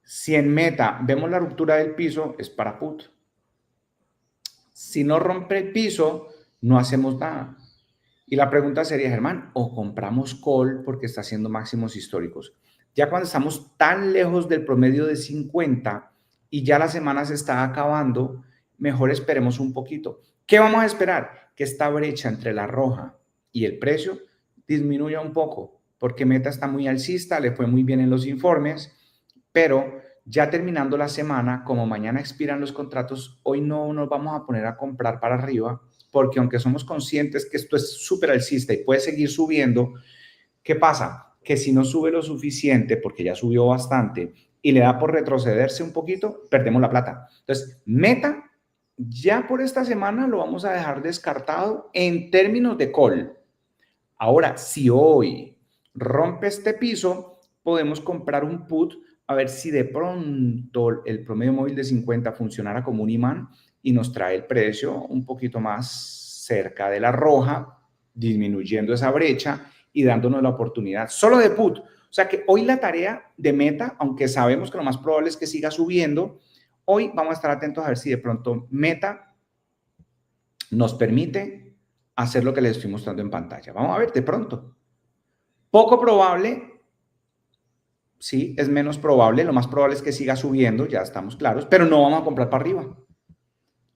Si en Meta vemos la ruptura del piso, es para put. Si no rompe el piso, no hacemos nada. Y la pregunta sería, Germán, ¿o compramos call porque está haciendo máximos históricos? Ya cuando estamos tan lejos del promedio de 50 y ya la semana se está acabando, mejor esperemos un poquito. ¿Qué vamos a esperar? Que esta brecha entre la roja y el precio disminuya un poco, porque Meta está muy alcista, le fue muy bien en los informes, pero ya terminando la semana, como mañana expiran los contratos, hoy no nos vamos a poner a comprar para arriba, porque aunque somos conscientes que esto es súper alcista y puede seguir subiendo, ¿qué pasa? Que si no sube lo suficiente, porque ya subió bastante, y le da por retrocederse un poquito, perdemos la plata. Entonces, Meta, ya por esta semana lo vamos a dejar descartado en términos de call. Ahora, si hoy rompe este piso, podemos comprar un put a ver si de pronto el promedio móvil de 50 funcionara como un imán y nos trae el precio un poquito más cerca de la roja, disminuyendo esa brecha y dándonos la oportunidad solo de put. O sea que hoy la tarea de Meta, aunque sabemos que lo más probable es que siga subiendo, hoy vamos a estar atentos a ver si de pronto Meta nos permite hacer lo que les estoy mostrando en pantalla. Vamos a ver de pronto. Poco probable, sí, es menos probable, lo más probable es que siga subiendo, ya estamos claros, pero no vamos a comprar para arriba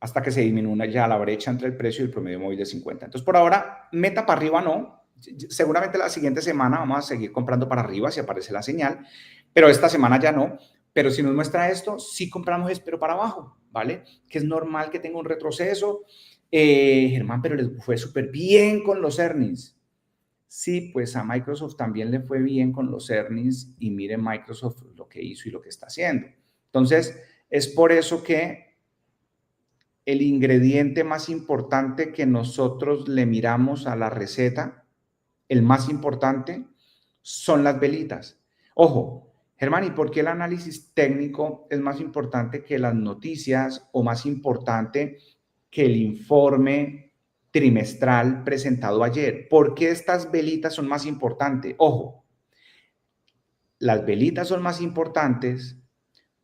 hasta que se disminuya ya la brecha entre el precio y el promedio móvil de 50. Entonces, por ahora, Meta para arriba no. Seguramente la siguiente semana vamos a seguir comprando para arriba si aparece la señal, pero esta semana ya no. Pero si nos muestra esto, sí compramos, pero para abajo, ¿vale? Que es normal que tenga un retroceso. Germán, pero les fue súper bien con los earnings. Sí, pues a Microsoft también le fue bien con los earnings y mire Microsoft lo que hizo y lo que está haciendo. Entonces, es por eso que el ingrediente más importante que nosotros le miramos a la receta, el más importante, son las velitas. Ojo, Germán, ¿y por qué el análisis técnico es más importante que las noticias o más importante que el informe trimestral presentado ayer? ¿Por qué estas velitas son más importantes? Ojo, las velitas son más importantes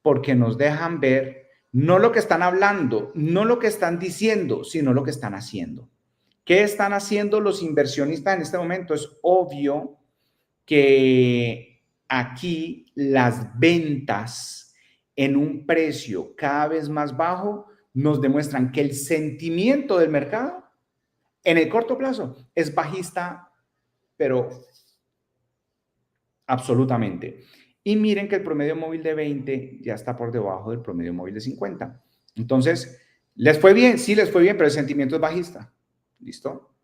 porque nos dejan ver no lo que están hablando, no lo que están diciendo, sino lo que están haciendo. ¿Qué están haciendo los inversionistas en este momento? Es obvio que aquí las ventas en un precio cada vez más bajo nos demuestran que el sentimiento del mercado en el corto plazo es bajista, pero absolutamente. Y miren que el promedio móvil de 20 ya está por debajo del promedio móvil de 50. Entonces, ¿les fue bien? Sí, les fue bien, pero el sentimiento es bajista. ¿Listo?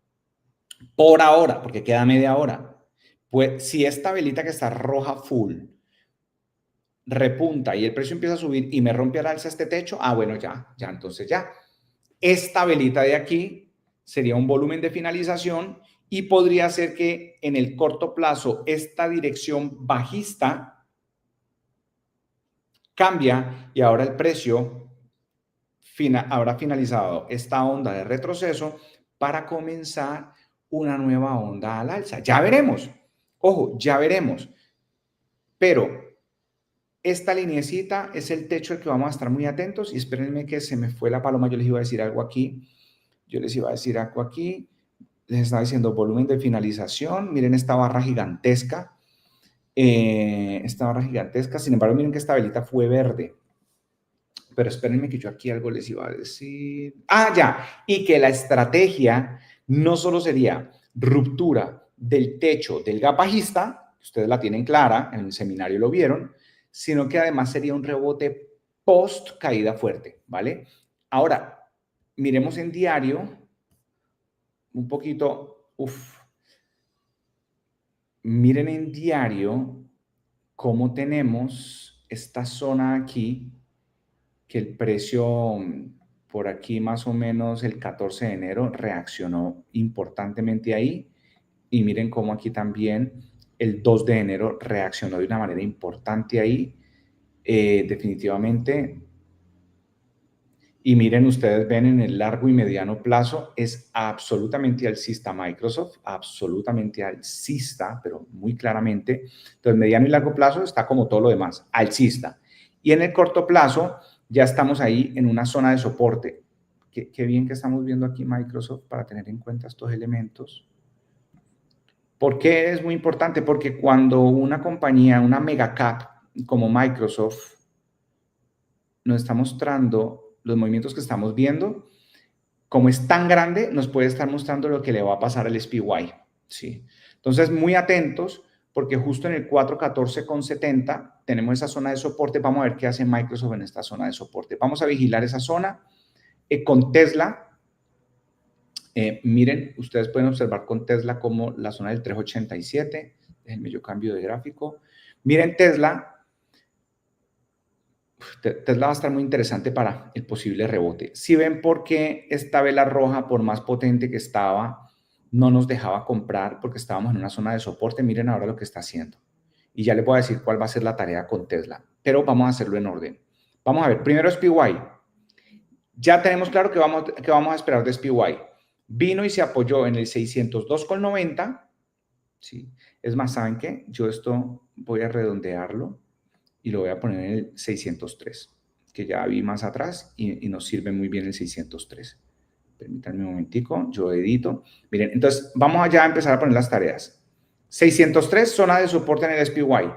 Por ahora, porque queda media hora. Pues si esta velita que está roja full repunta y el precio empieza a subir y me rompe al alza este techo, bueno, ya, entonces ya. Esta velita de aquí sería un volumen de finalización y podría ser que en el corto plazo esta dirección bajista cambia y ahora el precio habrá finalizado esta onda de retroceso para comenzar una nueva onda al alza. Ya veremos. Ojo, ya veremos. Pero esta lineecita es el techo al que vamos a estar muy atentos y espérenme que se me fue la paloma. Yo les iba a decir algo aquí. Les estaba diciendo volumen de finalización. Miren esta barra gigantesca. Sin embargo, miren que esta velita fue verde. Pero espérenme que yo aquí algo les iba a decir. Ya. Y que la estrategia no solo sería ruptura del techo del gap bajista, ustedes la tienen clara, en el seminario lo vieron, sino que además sería un rebote post caída fuerte, ¿vale? Ahora, miremos en diario un poquito, miren en diario cómo tenemos esta zona aquí, que el precio por aquí más o menos el 14 de enero reaccionó importantemente ahí, y miren cómo aquí también el 2 de enero reaccionó de una manera importante ahí, definitivamente. Y miren, ustedes ven en el largo y mediano plazo es absolutamente alcista Microsoft, absolutamente alcista, pero muy claramente. Entonces, mediano y largo plazo está como todo lo demás, alcista. Y en el corto plazo ya estamos ahí en una zona de soporte. Qué bien que estamos viendo aquí Microsoft para tener en cuenta estos elementos. ¿Por qué es muy importante? Porque cuando una compañía, una mega cap como Microsoft, nos está mostrando los movimientos que estamos viendo, como es tan grande, nos puede estar mostrando lo que le va a pasar al SPY, ¿sí? Entonces, muy atentos, porque justo en el 414,70 tenemos esa zona de soporte. Vamos a ver qué hace Microsoft en esta zona de soporte. Vamos a vigilar esa zona. Con Tesla, miren, ustedes pueden observar con Tesla como la zona del 387. Déjenme yo cambio de gráfico. Miren Tesla. Tesla va a estar muy interesante para el posible rebote. Si ven por qué esta vela roja, por más potente que estaba, no nos dejaba comprar porque estábamos en una zona de soporte, miren ahora lo que está haciendo. Y ya les voy a decir cuál va a ser la tarea con Tesla, pero vamos a hacerlo en orden. Vamos a ver, primero SPY. Ya tenemos claro que vamos a esperar de SPY. Vino y se apoyó en el 602,90. ¿Sí? Es más, ¿saben qué? Yo esto voy a redondearlo y lo voy a poner en el 603, que ya vi más atrás y nos sirve muy bien el 603. Permítanme un momentico, yo edito. Miren, entonces vamos allá a empezar a poner las tareas. 603, zona de soporte en el SPY.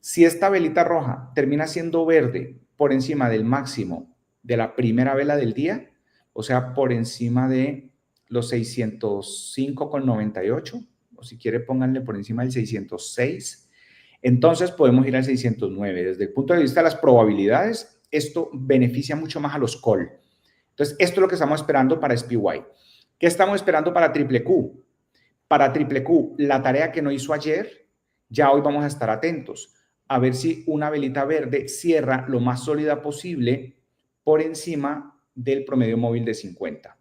Si esta velita roja termina siendo verde por encima del máximo de la primera vela del día, o sea, por encima de los 605,98, o si quiere pónganle por encima del 606, entonces podemos ir al 609. Desde el punto de vista de las probabilidades, esto beneficia mucho más a los call. Entonces, esto es lo que estamos esperando para SPY. ¿Qué estamos esperando para triple Q? Para triple Q, la tarea que no hizo ayer, ya hoy vamos a estar atentos a ver si una velita verde cierra lo más sólida posible por encima del promedio móvil de 50.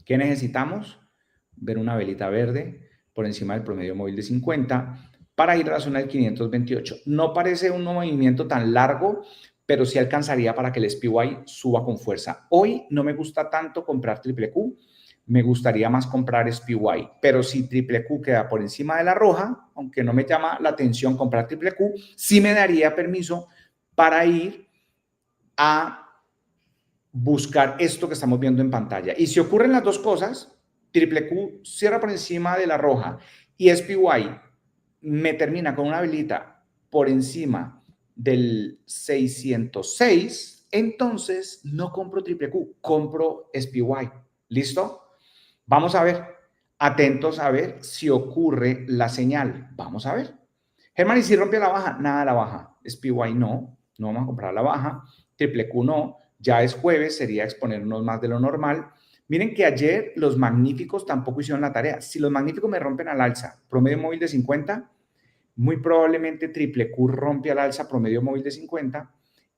¿Qué necesitamos? Ver una velita verde por encima del promedio móvil de 50 para ir a la zona del 528. No parece un movimiento tan largo, pero sí alcanzaría para que el SPY suba con fuerza. Hoy no me gusta tanto comprar triple Q, me gustaría más comprar SPY, pero si triple Q queda por encima de la roja, aunque no me llama la atención comprar triple Q, sí me daría permiso para ir a buscar esto que estamos viendo en pantalla. Y si ocurren las dos cosas, triple Q cierra por encima de la roja y SPY me termina con una velita por encima del 606, entonces no compro triple Q, compro SPY. ¿Listo? Vamos a ver, atentos a ver si ocurre la señal. Vamos a ver. Germán, ¿y si rompe la baja? Nada la baja. SPY no vamos a comprar la baja. Triple Q no, ya es jueves, sería exponernos más de lo normal. Miren que ayer los magníficos tampoco hicieron la tarea. Si los magníficos me rompen al alza, promedio móvil de 50, muy probablemente triple Q rompe al alza promedio móvil de 50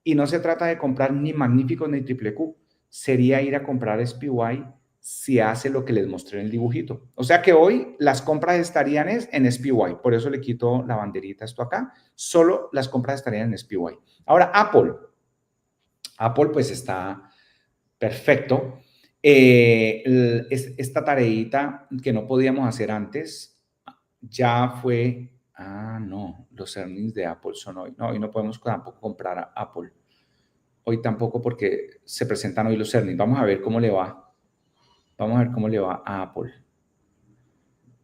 y no se trata de comprar ni magníficos ni triple Q. Sería ir a comprar SPY si hace lo que les mostré en el dibujito. O sea que hoy las compras estarían en SPY. Por eso le quito la banderita a esto acá. Solo las compras estarían en SPY. Ahora, Apple. Apple pues está perfecto. Esta tareita que no podíamos hacer antes ya fue... Ah, no, los earnings de Apple son hoy. No, hoy no podemos tampoco comprar a Apple. Hoy tampoco porque se presentan hoy los earnings. Vamos a ver cómo le va. Vamos a ver cómo le va a Apple.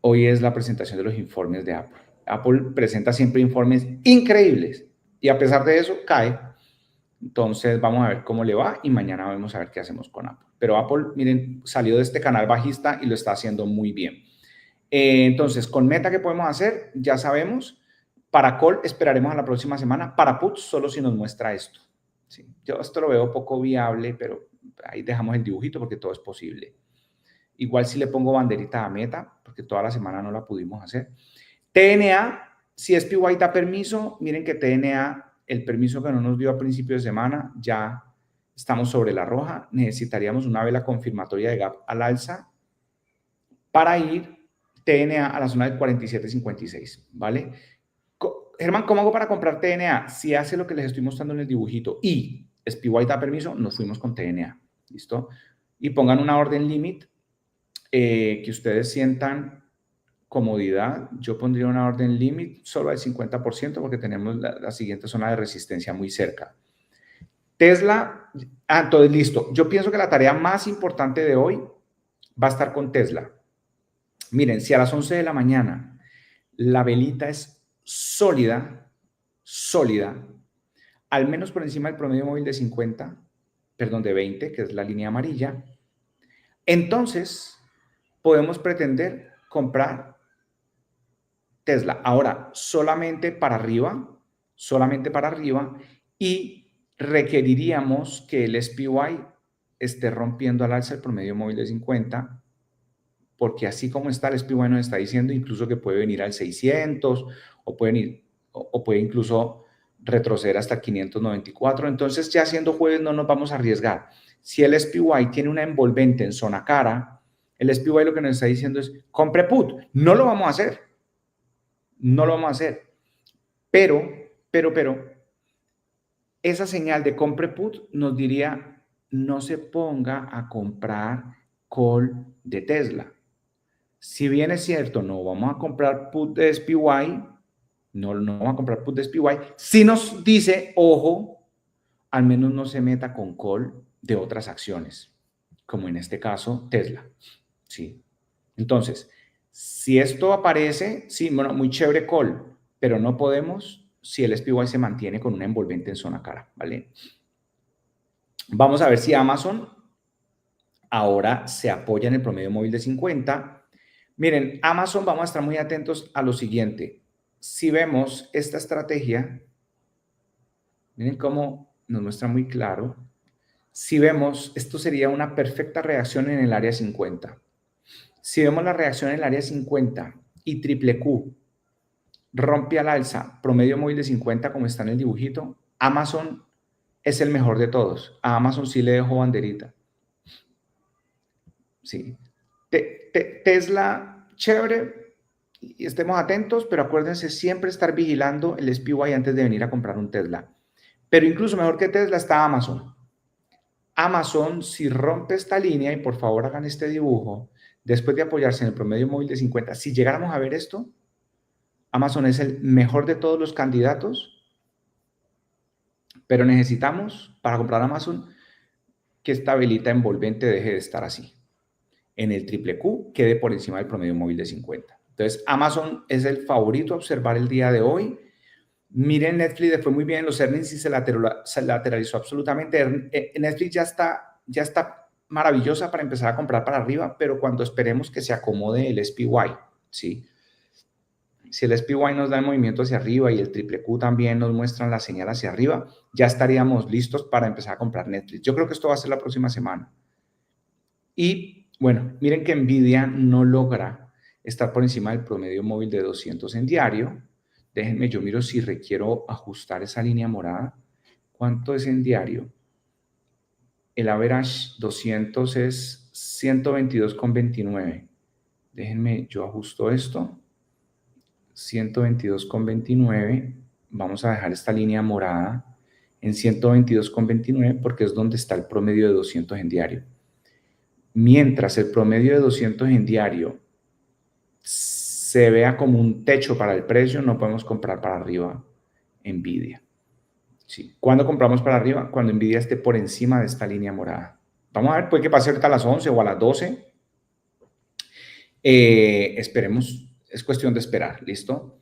Hoy es la presentación de los informes de Apple. Apple presenta siempre informes increíbles y a pesar de eso cae. Entonces vamos a ver cómo le va y mañana vamos a ver qué hacemos con Apple. Pero Apple, miren, salió de este canal bajista y lo está haciendo muy bien. Entonces, con Meta, ¿qué podemos hacer? Ya sabemos. Para Call esperaremos a la próxima semana. Para Put, solo si nos muestra esto. Sí, yo esto lo veo poco viable, pero ahí dejamos el dibujito porque todo es posible. Igual si le pongo banderita a Meta, porque toda la semana no la pudimos hacer. TNA, si SPY da permiso, miren que TNA, el permiso que no nos dio a principio de semana, ya estamos sobre la roja. Necesitaríamos una vela confirmatoria de gap al alza para ir TNA a la zona del 47.56, ¿vale? Germán, ¿cómo hago para comprar TNA? Si hace lo que les estoy mostrando en el dibujito y SPY da permiso, nos fuimos con TNA, ¿listo? Y pongan una orden límite que ustedes sientan comodidad. Yo pondría una orden límite solo al 50% porque tenemos la siguiente zona de resistencia muy cerca. Tesla, entonces listo. Yo pienso que la tarea más importante de hoy va a estar con Tesla. Miren, si a las 11 de la mañana la velita es sólida, al menos por encima del promedio móvil de 50, perdón, de 20, que es la línea amarilla, entonces podemos pretender comprar Tesla. Ahora, solamente para arriba, y requeriríamos que el SPY esté rompiendo al alza el promedio móvil de 50, porque así como está el SPY nos está diciendo incluso que puede venir al 600 o puede incluso retroceder hasta 594. Entonces ya siendo jueves no nos vamos a arriesgar. Si el SPY tiene una envolvente en zona cara, el SPY lo que nos está diciendo es compre put. No lo vamos a hacer. No lo vamos a hacer. Pero, esa señal de compre put nos diría no se ponga a comprar call de Tesla. Si bien es cierto, no vamos a comprar put de SPY, no vamos a comprar put de SPY, si nos dice, ojo, al menos no se meta con call de otras acciones, como en este caso Tesla. ¿Sí? Entonces, si esto aparece, sí, bueno, muy chévere call, pero no podemos si el SPY se mantiene con una envolvente en zona cara, ¿vale? Vamos a ver si Amazon ahora se apoya en el promedio móvil de 50. Miren, Amazon, vamos a estar muy atentos a lo siguiente. Si vemos esta estrategia, miren cómo nos muestra muy claro. Si vemos, esto sería una perfecta reacción en el área 50. Si vemos la reacción en el área 50 y triple Q rompe al alza promedio móvil de 50 como está en el dibujito, Amazon es el mejor de todos. A Amazon sí le dejo banderita. Sí. Tesla, chévere, y estemos atentos, pero acuérdense siempre estar vigilando el SPY antes de venir a comprar un Tesla. Pero incluso mejor que Tesla está Amazon. Amazon, si rompe esta línea, y por favor hagan este dibujo, después de apoyarse en el promedio móvil de 50, si llegáramos a ver esto, Amazon es el mejor de todos los candidatos, pero necesitamos, para comprar Amazon, que esta velita envolvente deje de estar así. En el triple Q quede por encima del promedio móvil de 50. Entonces, Amazon es el favorito a observar el día de hoy. Miren, Netflix le fue muy bien los earnings y se lateralizó absolutamente. Netflix ya está maravillosa para empezar a comprar para arriba, pero cuando esperemos que se acomode el SPY, ¿sí? Si el SPY nos da el movimiento hacia arriba y el triple Q también nos muestran la señal hacia arriba, ya estaríamos listos para empezar a comprar Netflix. Yo creo que esto va a ser la próxima semana. Y bueno, miren que Nvidia no logra estar por encima del promedio móvil de 200 en diario. Déjenme, yo miro si requiero ajustar esa línea morada. ¿Cuánto es en diario? El average 200 es 122,29. Déjenme, yo ajusto esto. 122,29. Vamos a dejar esta línea morada en 122,29 porque es donde está el promedio de 200 en diario. Mientras el promedio de 200 en diario se vea como un techo para el precio, no podemos comprar para arriba Nvidia. Sí. ¿Cuándo compramos para arriba? Cuando Nvidia esté por encima de esta línea morada. Vamos a ver, puede que pase ahorita a las 11 o a las 12. Esperemos, es cuestión de esperar, ¿listo?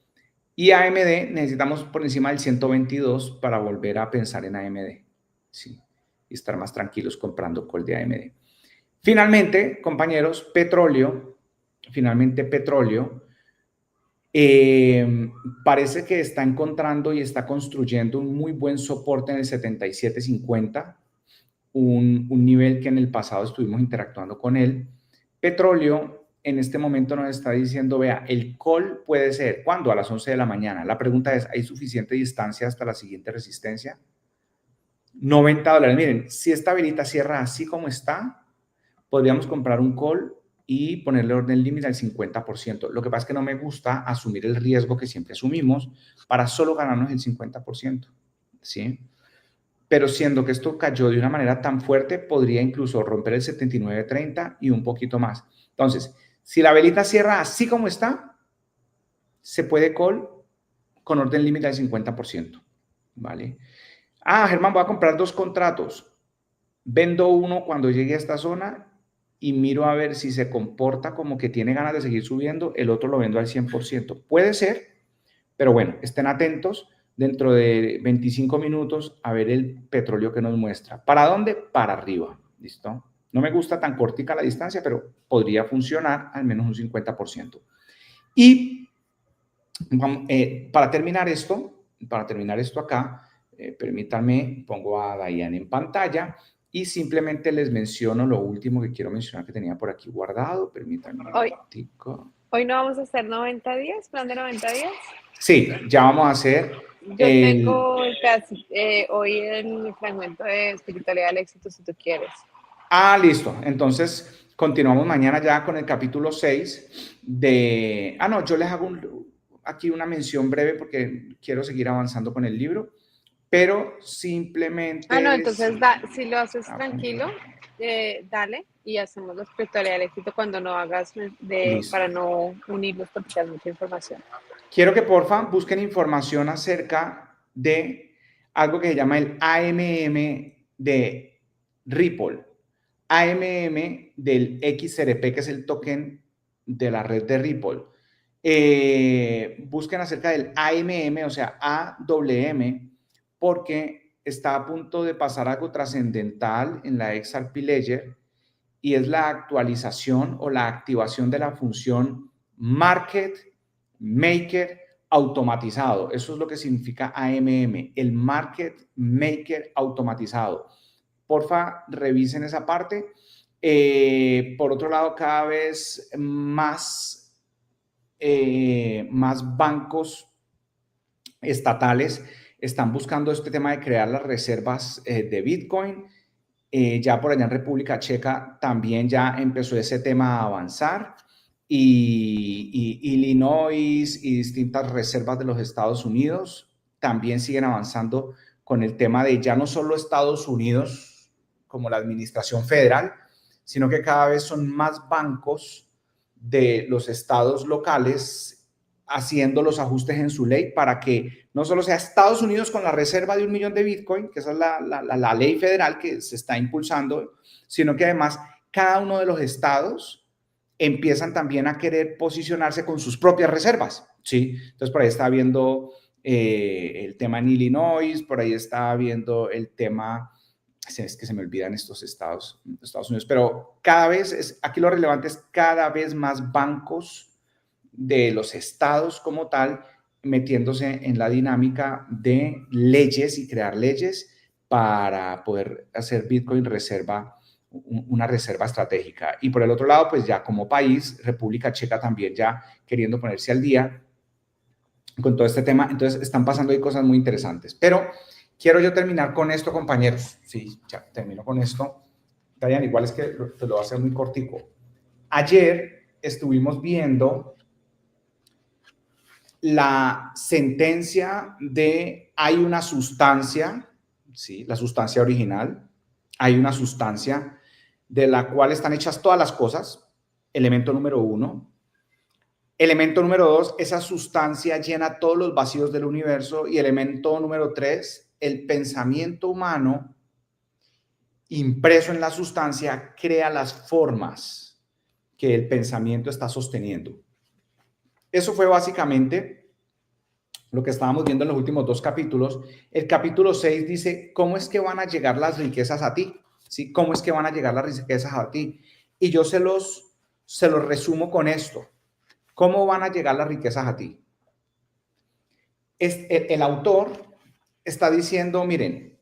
Y AMD necesitamos por encima del 122 para volver a pensar en AMD, ¿sí? Y estar más tranquilos comprando call de AMD. Finalmente, compañeros, petróleo, parece que está encontrando y está construyendo un muy buen soporte en el 77.50, un nivel que en el pasado estuvimos interactuando con él. Petróleo en este momento nos está diciendo, vea, el call puede ser, ¿cuándo? A las 11 de la mañana. La pregunta es, ¿hay suficiente distancia hasta la siguiente resistencia? $90. Miren, si esta velita cierra así como está, podríamos comprar un call y ponerle orden límite al 50%. Lo que pasa es que no me gusta asumir el riesgo que siempre asumimos para solo ganarnos el 50%, ¿sí? Pero siendo que esto cayó de una manera tan fuerte, podría incluso romper el 79.30 y un poquito más. Entonces, si la velita cierra así como está, se puede call con orden límite al 50%, ¿vale? Ah, Germán, voy a comprar 2 contratos. Vendo uno cuando llegue a esta zona y miro a ver si se comporta como que tiene ganas de seguir subiendo, el otro lo vendo al 100%. Puede ser, pero bueno, estén atentos dentro de 25 minutos a ver el petróleo que nos muestra. ¿Para dónde? Para arriba, ¿listo? No me gusta tan cortica la distancia, pero podría funcionar al menos un 50%. Y para terminar esto acá, permítanme, pongo a Diane en pantalla y simplemente les menciono lo último que quiero mencionar que tenía por aquí guardado. Permítanme un momentico. Hoy no vamos a hacer 90 días, plan de 90 días. Sí, ya vamos a hacer. Yo tengo hoy en mi fragmento de espiritualidad del éxito, si tú quieres. Ah, listo. Entonces, continuamos mañana ya con el capítulo 6 de... Ah, no, yo les hago aquí una mención breve porque quiero seguir avanzando con el libro, pero simplemente... Ah, no, entonces si lo haces tranquilo, dale y hacemos la espiritualidad del éxito cuando no hagas para no unir los tópicos, mucha información. Quiero que porfa busquen información acerca de algo que se llama el AMM de Ripple. AMM del XRP, que es el token de la red de Ripple. Busquen acerca del AMM, o sea, AWM, porque está a punto de pasar algo trascendental en la XRP Ledger y es la actualización o la activación de la función Market Maker automatizado. Eso es lo que significa AMM, el Market Maker automatizado. Porfa, revisen esa parte. Por otro lado, cada vez más bancos estatales están buscando este tema de crear las reservas de Bitcoin. Ya por allá en República Checa también ya empezó ese tema a avanzar y Illinois y distintas reservas de los Estados Unidos también siguen avanzando con el tema de ya no solo Estados Unidos como la administración federal, sino que cada vez son más bancos de los estados locales haciendo los ajustes en su ley para que no solo sea Estados Unidos con la reserva de 1 millón de Bitcoin, que esa es la ley federal que se está impulsando, sino que además cada uno de los estados empiezan también a querer posicionarse con sus propias reservas, ¿sí? Entonces, por ahí está habiendo el tema en Illinois, por ahí estaba viendo el tema, es que se me olvidan estos Estados Unidos, pero cada vez, aquí lo relevante es cada vez más bancos de los estados como tal, metiéndose en la dinámica de leyes y crear leyes para poder hacer Bitcoin una reserva estratégica. Y por el otro lado, pues ya como país, República Checa también ya queriendo ponerse al día con todo este tema. Entonces están pasando ahí cosas muy interesantes. Pero quiero yo terminar con esto, compañeros. Sí, ya termino con esto. Dayan, igual es que te lo voy a hacer muy cortico. Ayer estuvimos viendo la sentencia de hay una sustancia, ¿sí? La sustancia original, hay una sustancia de la cual están hechas todas las cosas, elemento número 1. Elemento número 2, esa sustancia llena todos los vacíos del universo. Y elemento número 3, el pensamiento humano impreso en la sustancia crea las formas que el pensamiento está sosteniendo. Eso fue básicamente lo que estábamos viendo en los últimos 2 capítulos. El capítulo 6 dice, ¿cómo es que van a llegar las riquezas a ti? ¿Sí? ¿Cómo es que van a llegar las riquezas a ti? Y yo se los resumo con esto. ¿Cómo van a llegar las riquezas a ti? El autor está diciendo, miren,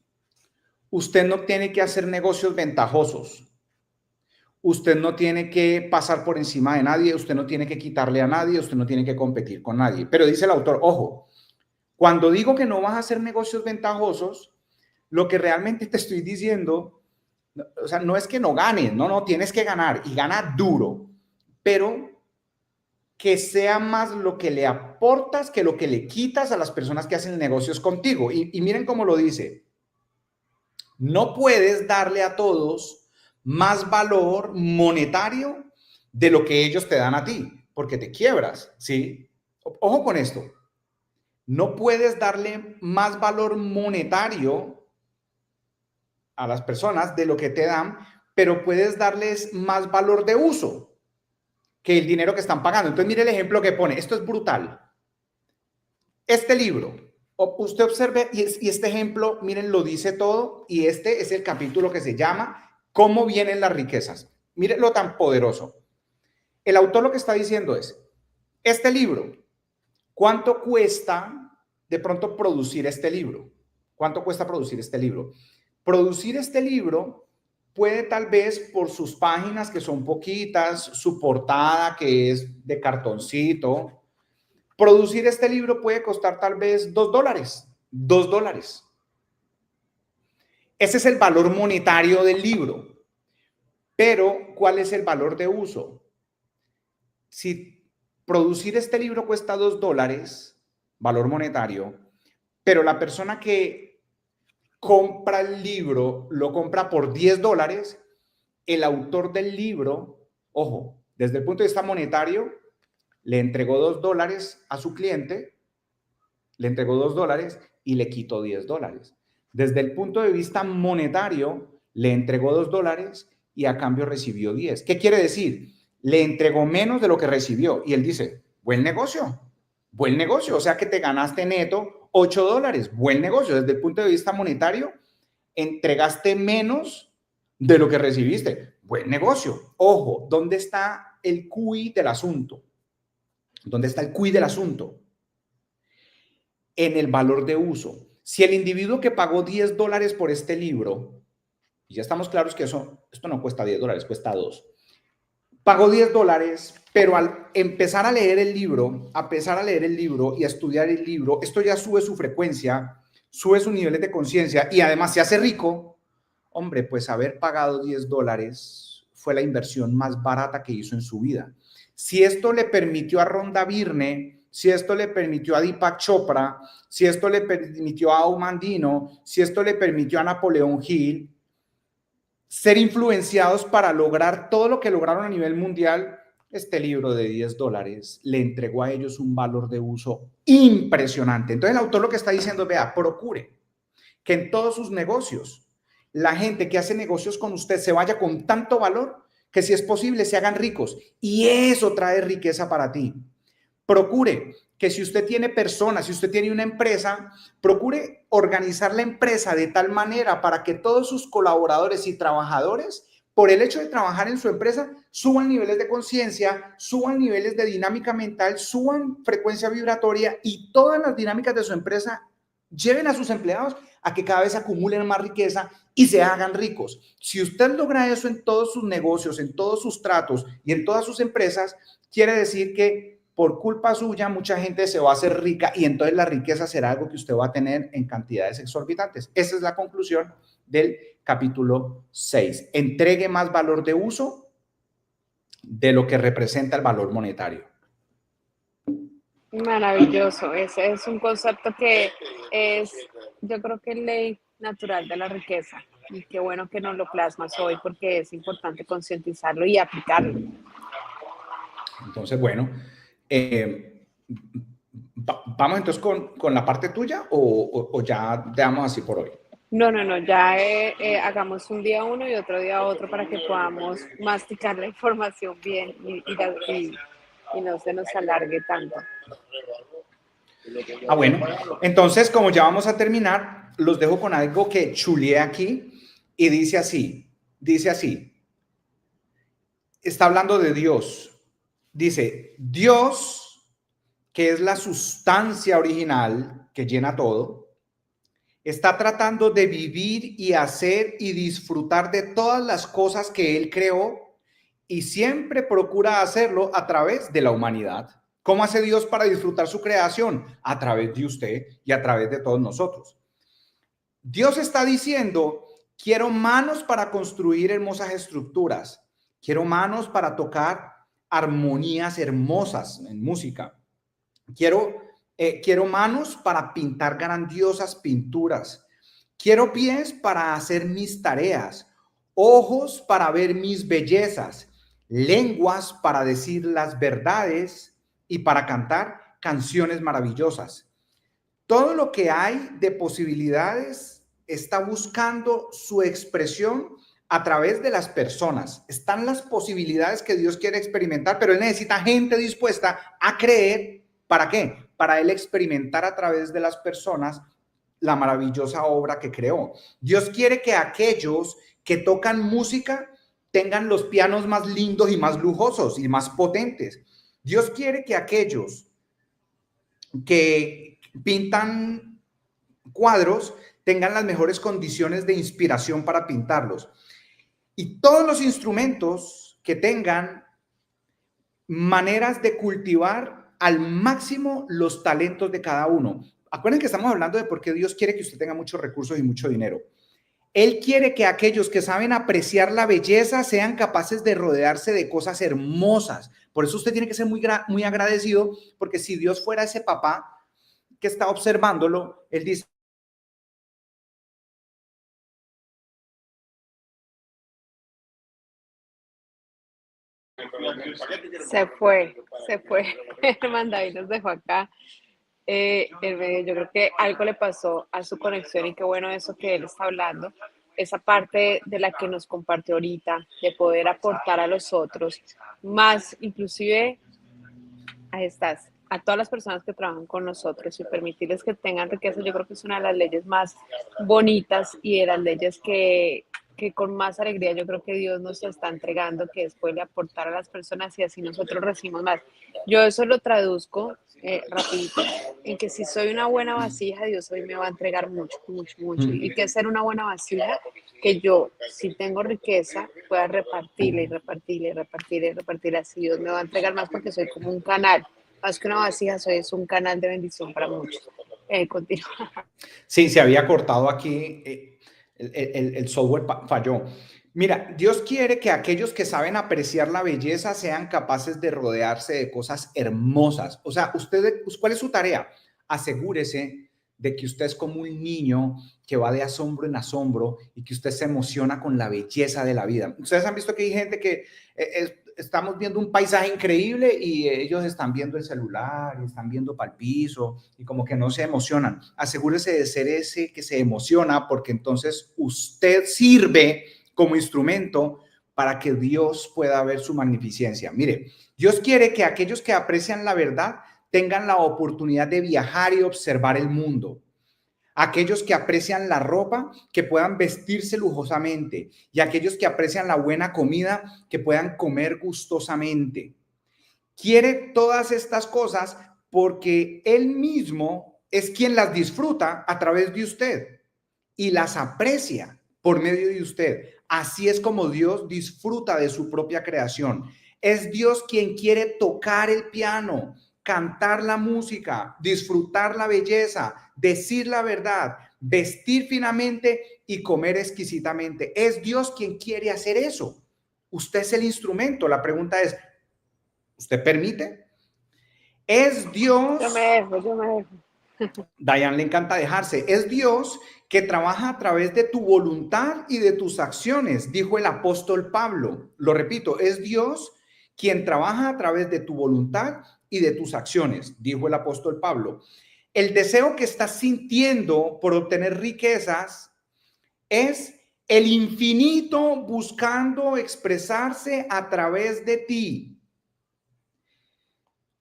usted no tiene que hacer negocios ventajosos. Usted no tiene que pasar por encima de nadie, usted no tiene que quitarle a nadie, usted no tiene que competir con nadie. Pero dice el autor, ojo, cuando digo que no vas a hacer negocios ventajosos, lo que realmente te estoy diciendo, o sea, no es que no ganes, no, tienes que ganar y gana duro, pero que sea más lo que le aportas que lo que le quitas a las personas que hacen negocios contigo. Y miren cómo lo dice. No puedes darle a todos más valor monetario de lo que ellos te dan a ti, porque te quiebras, ¿sí? Ojo con esto. No puedes darle más valor monetario a las personas de lo que te dan, pero puedes darles más valor de uso que el dinero que están pagando. Entonces, mire el ejemplo que pone. Esto es brutal. Este libro, usted observe, y este ejemplo, miren, lo dice todo, y este es el capítulo que se llama ¿Cómo vienen las riquezas? Miren lo tan poderoso. El autor lo que está diciendo es, este libro, ¿cuánto cuesta de pronto producir este libro? ¿Cuánto cuesta producir este libro? Producir este libro puede tal vez por sus páginas que son poquitas, su portada que es de cartoncito. Producir este libro puede costar tal vez $2. $2. Ese es el valor monetario del libro. Pero, ¿cuál es el valor de uso? Si producir este libro cuesta $2, valor monetario, pero la persona que compra el libro lo compra por $10, el autor del libro, ojo, desde el punto de vista monetario, le entregó $2 a su cliente, le entregó $2 y le quitó $10. Desde el punto de vista monetario, le entregó $2 y a cambio recibió 10. ¿Qué quiere decir? Le entregó menos de lo que recibió. Y él dice, buen negocio, o sea que te ganaste neto $8, buen negocio. Desde el punto de vista monetario, entregaste menos de lo que recibiste, buen negocio. Ojo, ¿dónde está el QI del asunto? ¿Dónde está el QI del asunto? En el valor de uso. Si el individuo que pagó $10 por este libro, y ya estamos claros que esto no cuesta $10, cuesta 2, pagó $10, pero al empezar a leer el libro, y a estudiar el libro, esto ya sube su frecuencia, sube sus niveles de conciencia y además se hace rico. Hombre, pues haber pagado $10 fue la inversión más barata que hizo en su vida. Si esto le permitió a Rhonda Byrne, si esto le permitió a Deepak Chopra, si esto le permitió a Aumandino, si esto le permitió a Napoleón Hill ser influenciados para lograr todo lo que lograron a nivel mundial, este libro de $10 le entregó a ellos un valor de uso impresionante. Entonces el autor lo que está diciendo, vea, procure que en todos sus negocios la gente que hace negocios con usted se vaya con tanto valor que si es posible se hagan ricos y eso trae riqueza para ti. Procure que si usted tiene personas, si usted tiene una empresa, procure organizar la empresa de tal manera para que todos sus colaboradores y trabajadores, por el hecho de trabajar en su empresa, suban niveles de conciencia, suban niveles de dinámica mental, suban frecuencia vibratoria y todas las dinámicas de su empresa lleven a sus empleados a que cada vez acumulen más riqueza y se hagan ricos. Si usted logra eso en todos sus negocios, en todos sus tratos y en todas sus empresas, quiere decir que por culpa suya mucha gente se va a hacer rica y entonces la riqueza será algo que usted va a tener en cantidades exorbitantes. Esa es la conclusión del capítulo 6. Entregue más valor de uso de lo que representa el valor monetario. Maravilloso. Ese es un concepto que es, yo creo que es ley natural de la riqueza. Y qué bueno que nos lo plasmas hoy porque es importante concientizarlo y aplicarlo. Entonces, bueno, vamos entonces con la parte tuya o ya damos así por hoy. No, ya hagamos un día uno y otro día otro para que podamos masticar la información bien y no se nos alargue tanto. Bueno, entonces como ya vamos a terminar, los dejo con algo que chuleé aquí y dice así, está hablando de Dios, dice, Dios, que es la sustancia original que llena todo, está tratando de vivir y hacer y disfrutar de todas las cosas que Él creó y siempre procura hacerlo a través de la humanidad. ¿Cómo hace Dios para disfrutar su creación? A través de usted y a través de todos nosotros. Dios está diciendo, quiero manos para construir hermosas estructuras, quiero manos para tocar armonías hermosas en música, quiero manos para pintar grandiosas pinturas. Quiero pies para hacer mis tareas, ojos para ver mis bellezas, lenguas para decir las verdades y para cantar canciones maravillosas. Todo lo que hay de posibilidades está buscando su expresión a través de las personas. Están las posibilidades que Dios quiere experimentar, pero Él necesita gente dispuesta a creer. ¿Para qué? Para Él experimentar a través de las personas la maravillosa obra que creó. Dios quiere que aquellos que tocan música tengan los pianos más lindos y más lujosos y más potentes. Dios quiere que aquellos que pintan cuadros tengan las mejores condiciones de inspiración para pintarlos. Y todos los instrumentos que tengan maneras de cultivar al máximo los talentos de cada uno. Acuérdense que estamos hablando de por qué Dios quiere que usted tenga muchos recursos y mucho dinero. Él quiere que aquellos que saben apreciar la belleza sean capaces de rodearse de cosas hermosas. Por eso usted tiene que ser muy agradecido, porque si Dios fuera ese papá que está observándolo, Él dice, Se fue. Hermano David nos dejó acá. Yo creo que algo le pasó a su conexión y qué bueno eso que él está hablando, esa parte de la que nos compartió ahorita, de poder aportar a los otros, más inclusive, ahí estás, a todas las personas que trabajan con nosotros y permitirles que tengan riqueza. Yo creo que es una de las leyes más bonitas y de las leyes que con más alegría yo creo que Dios nos está entregando, que después de aportar a las personas y así nosotros recibimos más. Yo eso lo traduzco rapidito en que si soy una buena vasija, Dios hoy me va a entregar mucho. Y que ser una buena vasija, que yo, si tengo riqueza, pueda repartirla, así Dios me va a entregar más porque soy como un canal. Más que una vasija, es un canal de bendición para muchos. Continúa. Sí, se había cortado aquí. El software falló. Mira, Dios quiere que aquellos que saben apreciar la belleza sean capaces de rodearse de cosas hermosas. O sea, ¿cuál es su tarea? Asegúrese de que usted es como un niño que va de asombro en asombro y que usted se emociona con la belleza de la vida. Ustedes han visto que hay gente que estamos viendo un paisaje increíble y ellos están viendo el celular y están viendo para el piso y como que no se emocionan. Asegúrese de ser ese que se emociona, porque entonces usted sirve como instrumento para que Dios pueda ver su magnificencia. Mire, Dios quiere que aquellos que aprecian la verdad tengan la oportunidad de viajar y observar el mundo. Aquellos que aprecian la ropa, que puedan vestirse lujosamente, y aquellos que aprecian la buena comida, que puedan comer gustosamente. Quiere todas estas cosas porque Él mismo es quien las disfruta a través de usted y las aprecia por medio de usted. Así es como Dios disfruta de su propia creación. Es Dios quien quiere tocar el piano, cantar la música, disfrutar la belleza, decir la verdad, vestir finamente y comer exquisitamente. Es Dios quien quiere hacer eso. Usted es el instrumento. La pregunta es, ¿usted permite? Es Dios. Yo me dejo. Diane le encanta dejarse. Es Dios que trabaja a través de tu voluntad y de tus acciones, dijo el apóstol Pablo. Lo repito, es Dios quien trabaja a través de tu voluntad y de tus acciones, dijo el apóstol Pablo. El deseo que estás sintiendo por obtener riquezas es el infinito buscando expresarse a través de ti.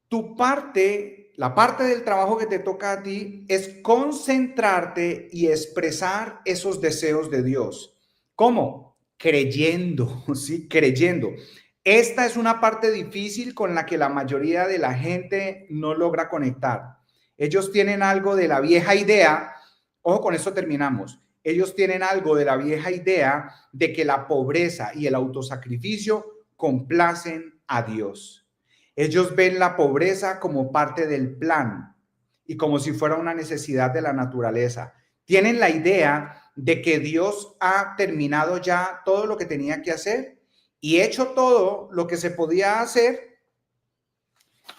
Tu parte, la parte del trabajo que te toca a ti es concentrarte y expresar esos deseos de Dios. ¿Cómo? Creyendo, ¿sí? Creyendo. Esta es una parte difícil con la que la mayoría de la gente no logra conectar. Ellos tienen algo de la vieja idea, ojo, con esto terminamos. Ellos tienen algo de la vieja idea de que la pobreza y el autosacrificio complacen a Dios. Ellos ven la pobreza como parte del plan y como si fuera una necesidad de la naturaleza. Tienen la idea de que Dios ha terminado ya todo lo que tenía que hacer y hecho todo lo que se podía hacer.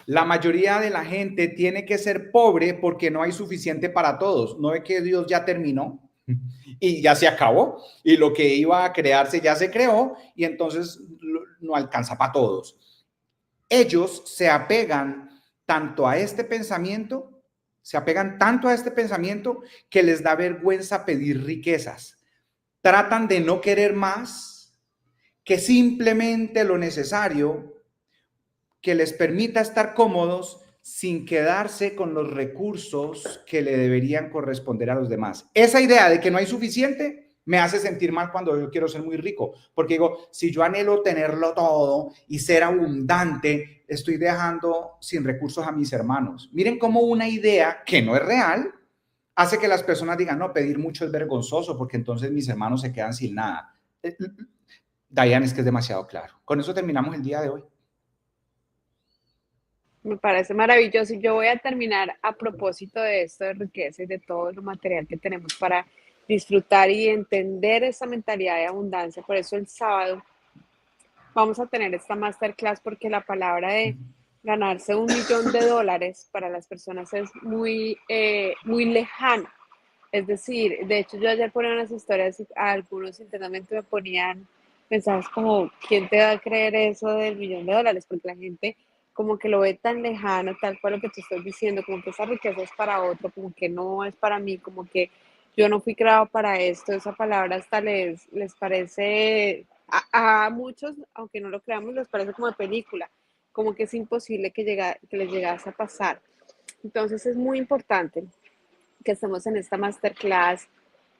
La mayoría de la gente tiene que ser pobre porque no hay suficiente para todos. No es que Dios ya terminó y ya se acabó y lo que iba a crearse ya se creó y entonces no alcanza para todos. Ellos se apegan tanto a este pensamiento, se apegan tanto a este pensamiento que les da vergüenza pedir riquezas. Tratan de no querer más que simplemente lo necesario que les permita estar cómodos sin quedarse con los recursos que le deberían corresponder a los demás. Esa idea de que no hay suficiente me hace sentir mal cuando yo quiero ser muy rico, porque digo, si yo anhelo tenerlo todo y ser abundante, estoy dejando sin recursos a mis hermanos. Miren cómo una idea que no es real hace que las personas digan, no, pedir mucho es vergonzoso porque entonces mis hermanos se quedan sin nada. Diane, es que es demasiado claro. Con eso terminamos el día de hoy. Me parece maravilloso. Y yo voy a terminar a propósito de esto de riqueza y de todo lo material que tenemos para disfrutar y entender esa mentalidad de abundancia. Por eso el sábado vamos a tener esta masterclass porque la palabra de ganarse $1 millón para las personas es muy lejana. Es decir, de hecho yo ayer ponía unas historias y algunos internamente me ponían mensajes como, ¿quién te va a creer eso del $1 millón? Porque la gente como que lo ve tan lejano, tal cual lo que te estoy diciendo, como que esa riqueza es para otro, como que no es para mí, como que yo no fui creado para esto, esa palabra hasta les parece, a muchos, aunque no lo creamos, les parece como de película, como que es imposible que les llegase a pasar. Entonces es muy importante que estemos en esta masterclass.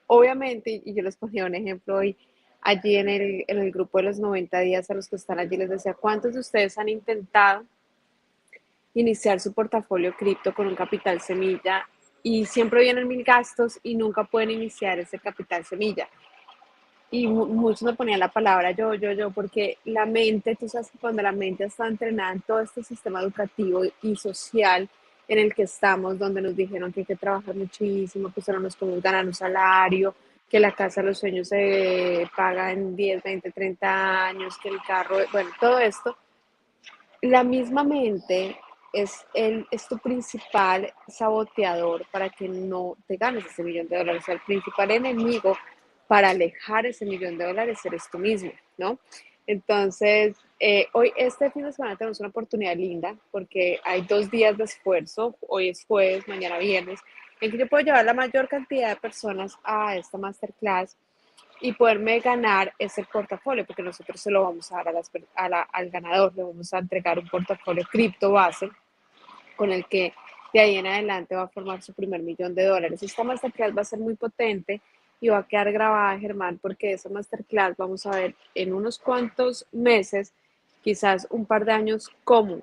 Obviamente, y yo les ponía un ejemplo hoy, allí en el grupo de los 90 días a los que están allí, les decía, ¿cuántos de ustedes han intentado iniciar su portafolio cripto con un capital semilla y siempre vienen mil gastos y nunca pueden iniciar ese capital semilla? Y muchos me ponían la palabra yo, porque la mente, tú sabes que cuando la mente está entrenada en todo este sistema educativo y social en el que estamos, donde nos dijeron que hay que trabajar muchísimo, que solo nos podemos ganar un salario, que la casa de los sueños se paga en 10, 20, 30 años, que el carro, bueno, todo esto, la misma mente es tu principal saboteador para que no te ganes ese $1 millón. O sea, el principal enemigo para alejar ese $1 millón eres tú mismo, ¿no? Entonces, hoy, este fin de semana tenemos una oportunidad linda porque hay 2 días de esfuerzo. Hoy es jueves, mañana viernes, en que yo puedo llevar la mayor cantidad de personas a esta masterclass y poderme ganar ese portafolio, porque nosotros se lo vamos a dar al ganador, le vamos a entregar un portafolio cripto base con el que de ahí en adelante va a formar su primer $1.000.000. Esta masterclass va a ser muy potente y va a quedar grabada, Germán, porque esa masterclass vamos a ver en unos cuantos meses, quizás un par de años, cómo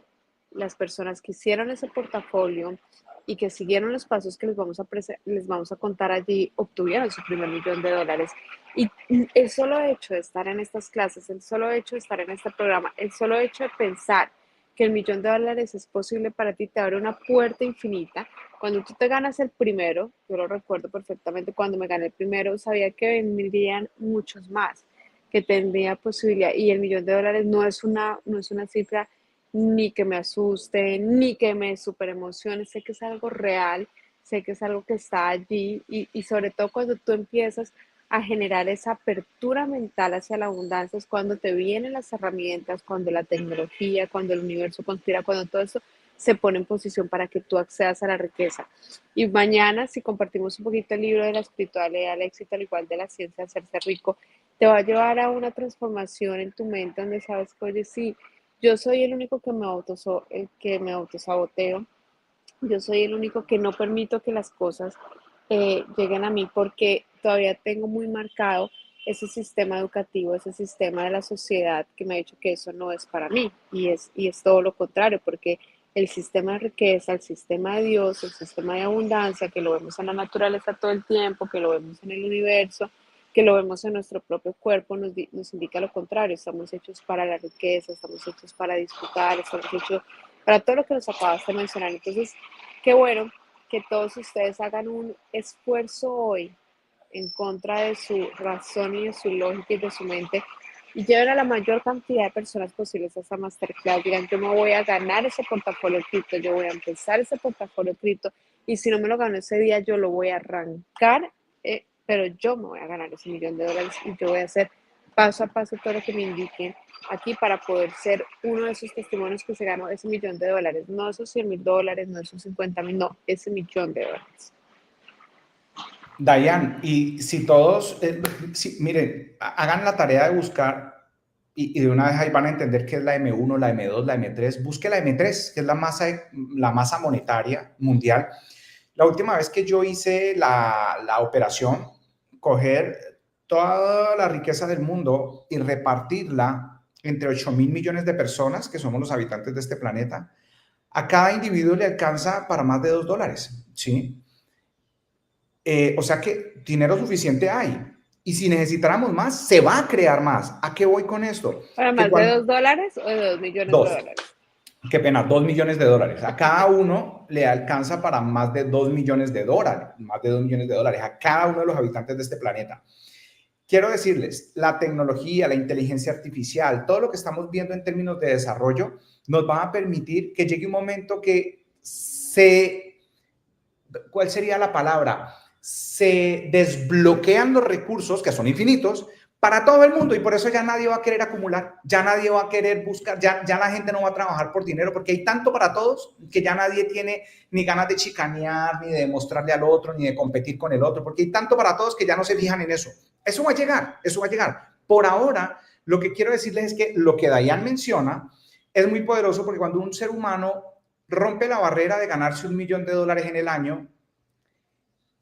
las personas que hicieron ese portafolio y que siguieron los pasos que les vamos a contar allí, obtuvieron su primer $1.000.000. Y el solo hecho de estar en estas clases, el solo hecho de estar en este programa, el solo hecho de pensar que el $1.000.000 es posible para ti, te abre una puerta infinita. Cuando tú te ganas el primero, yo lo recuerdo perfectamente, cuando me gané el primero, sabía que vendrían muchos más, que tendría posibilidad. Y el $1.000.000 no es una cifra ni que me asuste, ni que me super emocione. Sé que es algo real, sé que es algo que está allí y sobre todo cuando tú empiezas a generar esa apertura mental hacia la abundancia, es cuando te vienen las herramientas, cuando la tecnología, cuando el universo conspira, cuando todo eso se pone en posición para que tú accedas a la riqueza. Y mañana, si compartimos un poquito el libro de la espiritualidad, el éxito, al igual de la ciencia de hacerse rico, te va a llevar a una transformación en tu mente donde sabes que, oye, sí, yo soy el único el que me autosaboteo, yo soy el único que no permito que las cosas lleguen a mí porque todavía tengo muy marcado ese sistema educativo, ese sistema de la sociedad que me ha dicho que eso no es para mí y es todo lo contrario, porque el sistema de riqueza, el sistema de Dios, el sistema de abundancia, que lo vemos en la naturaleza todo el tiempo, que lo vemos en el universo, que lo vemos en nuestro propio cuerpo, nos indica lo contrario. Estamos hechos para la riqueza, estamos hechos para disfrutar, estamos hechos para todo lo que nos acabas de mencionar. Entonces, qué bueno que todos ustedes hagan un esfuerzo hoy en contra de su razón y de su lógica y de su mente y lleven a la mayor cantidad de personas posibles a esta masterclass. Digan, yo me voy a ganar ese portafolio cripto, yo voy a empezar ese portafolio cripto y si no me lo gano ese día, yo lo voy a arrancar, pero yo me voy a ganar ese $1.000.000 y yo voy a hacer paso a paso todo lo que me indiquen aquí para poder ser uno de esos testimonios que se ganó ese $1.000.000, no esos $100.000, no esos 50.000, no, ese $1.000.000. Dayan, y si todos, miren, hagan la tarea de buscar y de una vez ahí van a entender qué es la M1, la M2, la M3. Busque la M3, que es la masa monetaria mundial. La última vez que yo hice la operación, coger toda la riqueza del mundo y repartirla entre 8.000 millones de personas, que somos los habitantes de este planeta, a cada individuo le alcanza para más de $2, ¿sí? O sea que dinero suficiente hay. Y si necesitáramos más, se va a crear más. ¿A qué voy con esto? ¿Para Que más de cuando... $2 o de $2.000.000? Dos. Qué pena, $2 millones. A cada uno le alcanza para más de $2 millones. Más de $2 millones. A cada uno de los habitantes de este planeta. Quiero decirles, la tecnología, la inteligencia artificial, todo lo que estamos viendo en términos de desarrollo, nos va a permitir que llegue un momento que ¿cuál sería la palabra? Se desbloquean los recursos, que son infinitos, para todo el mundo y por eso ya nadie va a querer acumular, ya nadie va a querer buscar, ya la gente no va a trabajar por dinero porque hay tanto para todos que ya nadie tiene ni ganas de chicanear, ni de mostrarle al otro, ni de competir con el otro, porque hay tanto para todos que ya no se fijan en eso. Eso va a llegar, eso va a llegar. Por ahora, lo que quiero decirles es que lo que Dayan menciona es muy poderoso porque cuando un ser humano rompe la barrera de ganarse $1.000.000 en el año,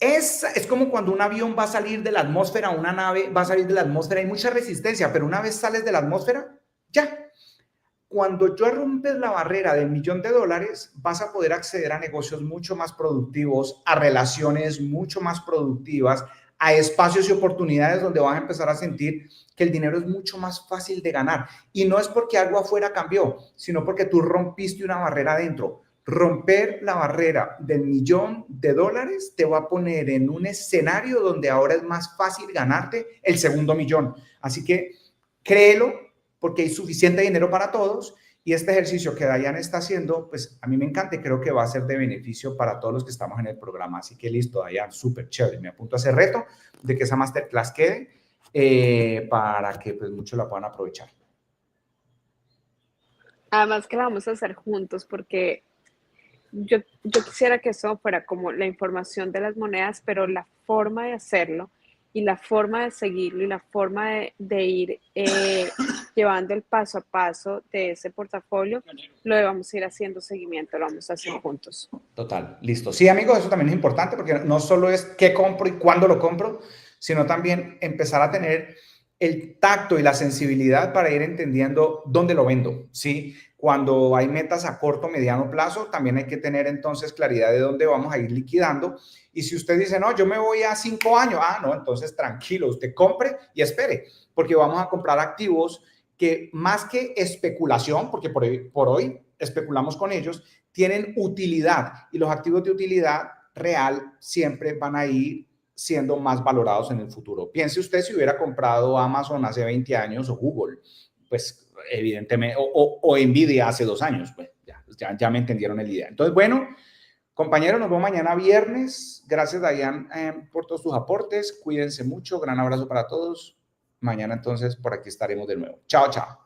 es como cuando un avión va a salir de la atmósfera, una nave va a salir de la atmósfera, hay mucha resistencia, pero una vez sales de la atmósfera, ya. Cuando yo rompes la barrera del $1.000.000, vas a poder acceder a negocios mucho más productivos, a relaciones mucho más productivas, a espacios y oportunidades donde vas a empezar a sentir que el dinero es mucho más fácil de ganar. Y no es porque algo afuera cambió, sino porque tú rompiste una barrera adentro. Romper la barrera del $1.000.000 te va a poner en un escenario donde ahora es más fácil ganarte el segundo millón. Así que créelo, porque hay suficiente dinero para todos y este ejercicio que Dayan está haciendo, pues a mí me encanta y creo que va a ser de beneficio para todos los que estamos en el programa. Así que listo, Dayan, súper chévere. Me apunto a ese reto de que esa masterclass quede para que pues muchos la puedan aprovechar. Además que la vamos a hacer juntos porque yo quisiera que eso fuera como la información de las monedas, pero la forma de hacerlo y la forma de seguirlo y la forma de ir llevando el paso a paso de ese portafolio, lo vamos a ir haciendo seguimiento, lo vamos a hacer juntos. Total, listo. Sí, amigos, eso también es importante porque no solo es qué compro y cuándo lo compro, sino también empezar a tener el tacto y la sensibilidad para ir entendiendo dónde lo vendo, ¿sí? Cuando hay metas a corto, mediano plazo, también hay que tener entonces claridad de dónde vamos a ir liquidando. Y si usted dice, no, yo me voy a 5 años, no, entonces tranquilo, usted compre y espere, porque vamos a comprar activos que más que especulación, porque por hoy especulamos con ellos, tienen utilidad y los activos de utilidad real siempre van a ir siendo más valorados en el futuro. Piense usted si hubiera comprado Amazon hace 20 años o Google, pues evidentemente, o Nvidia hace 2 años, pues ya me entendieron el idea. Entonces, bueno, compañeros, nos vemos mañana viernes. Gracias, Dayan, por todos tus aportes. Cuídense mucho. Gran abrazo para todos. Mañana entonces por aquí estaremos de nuevo. Chao, chao.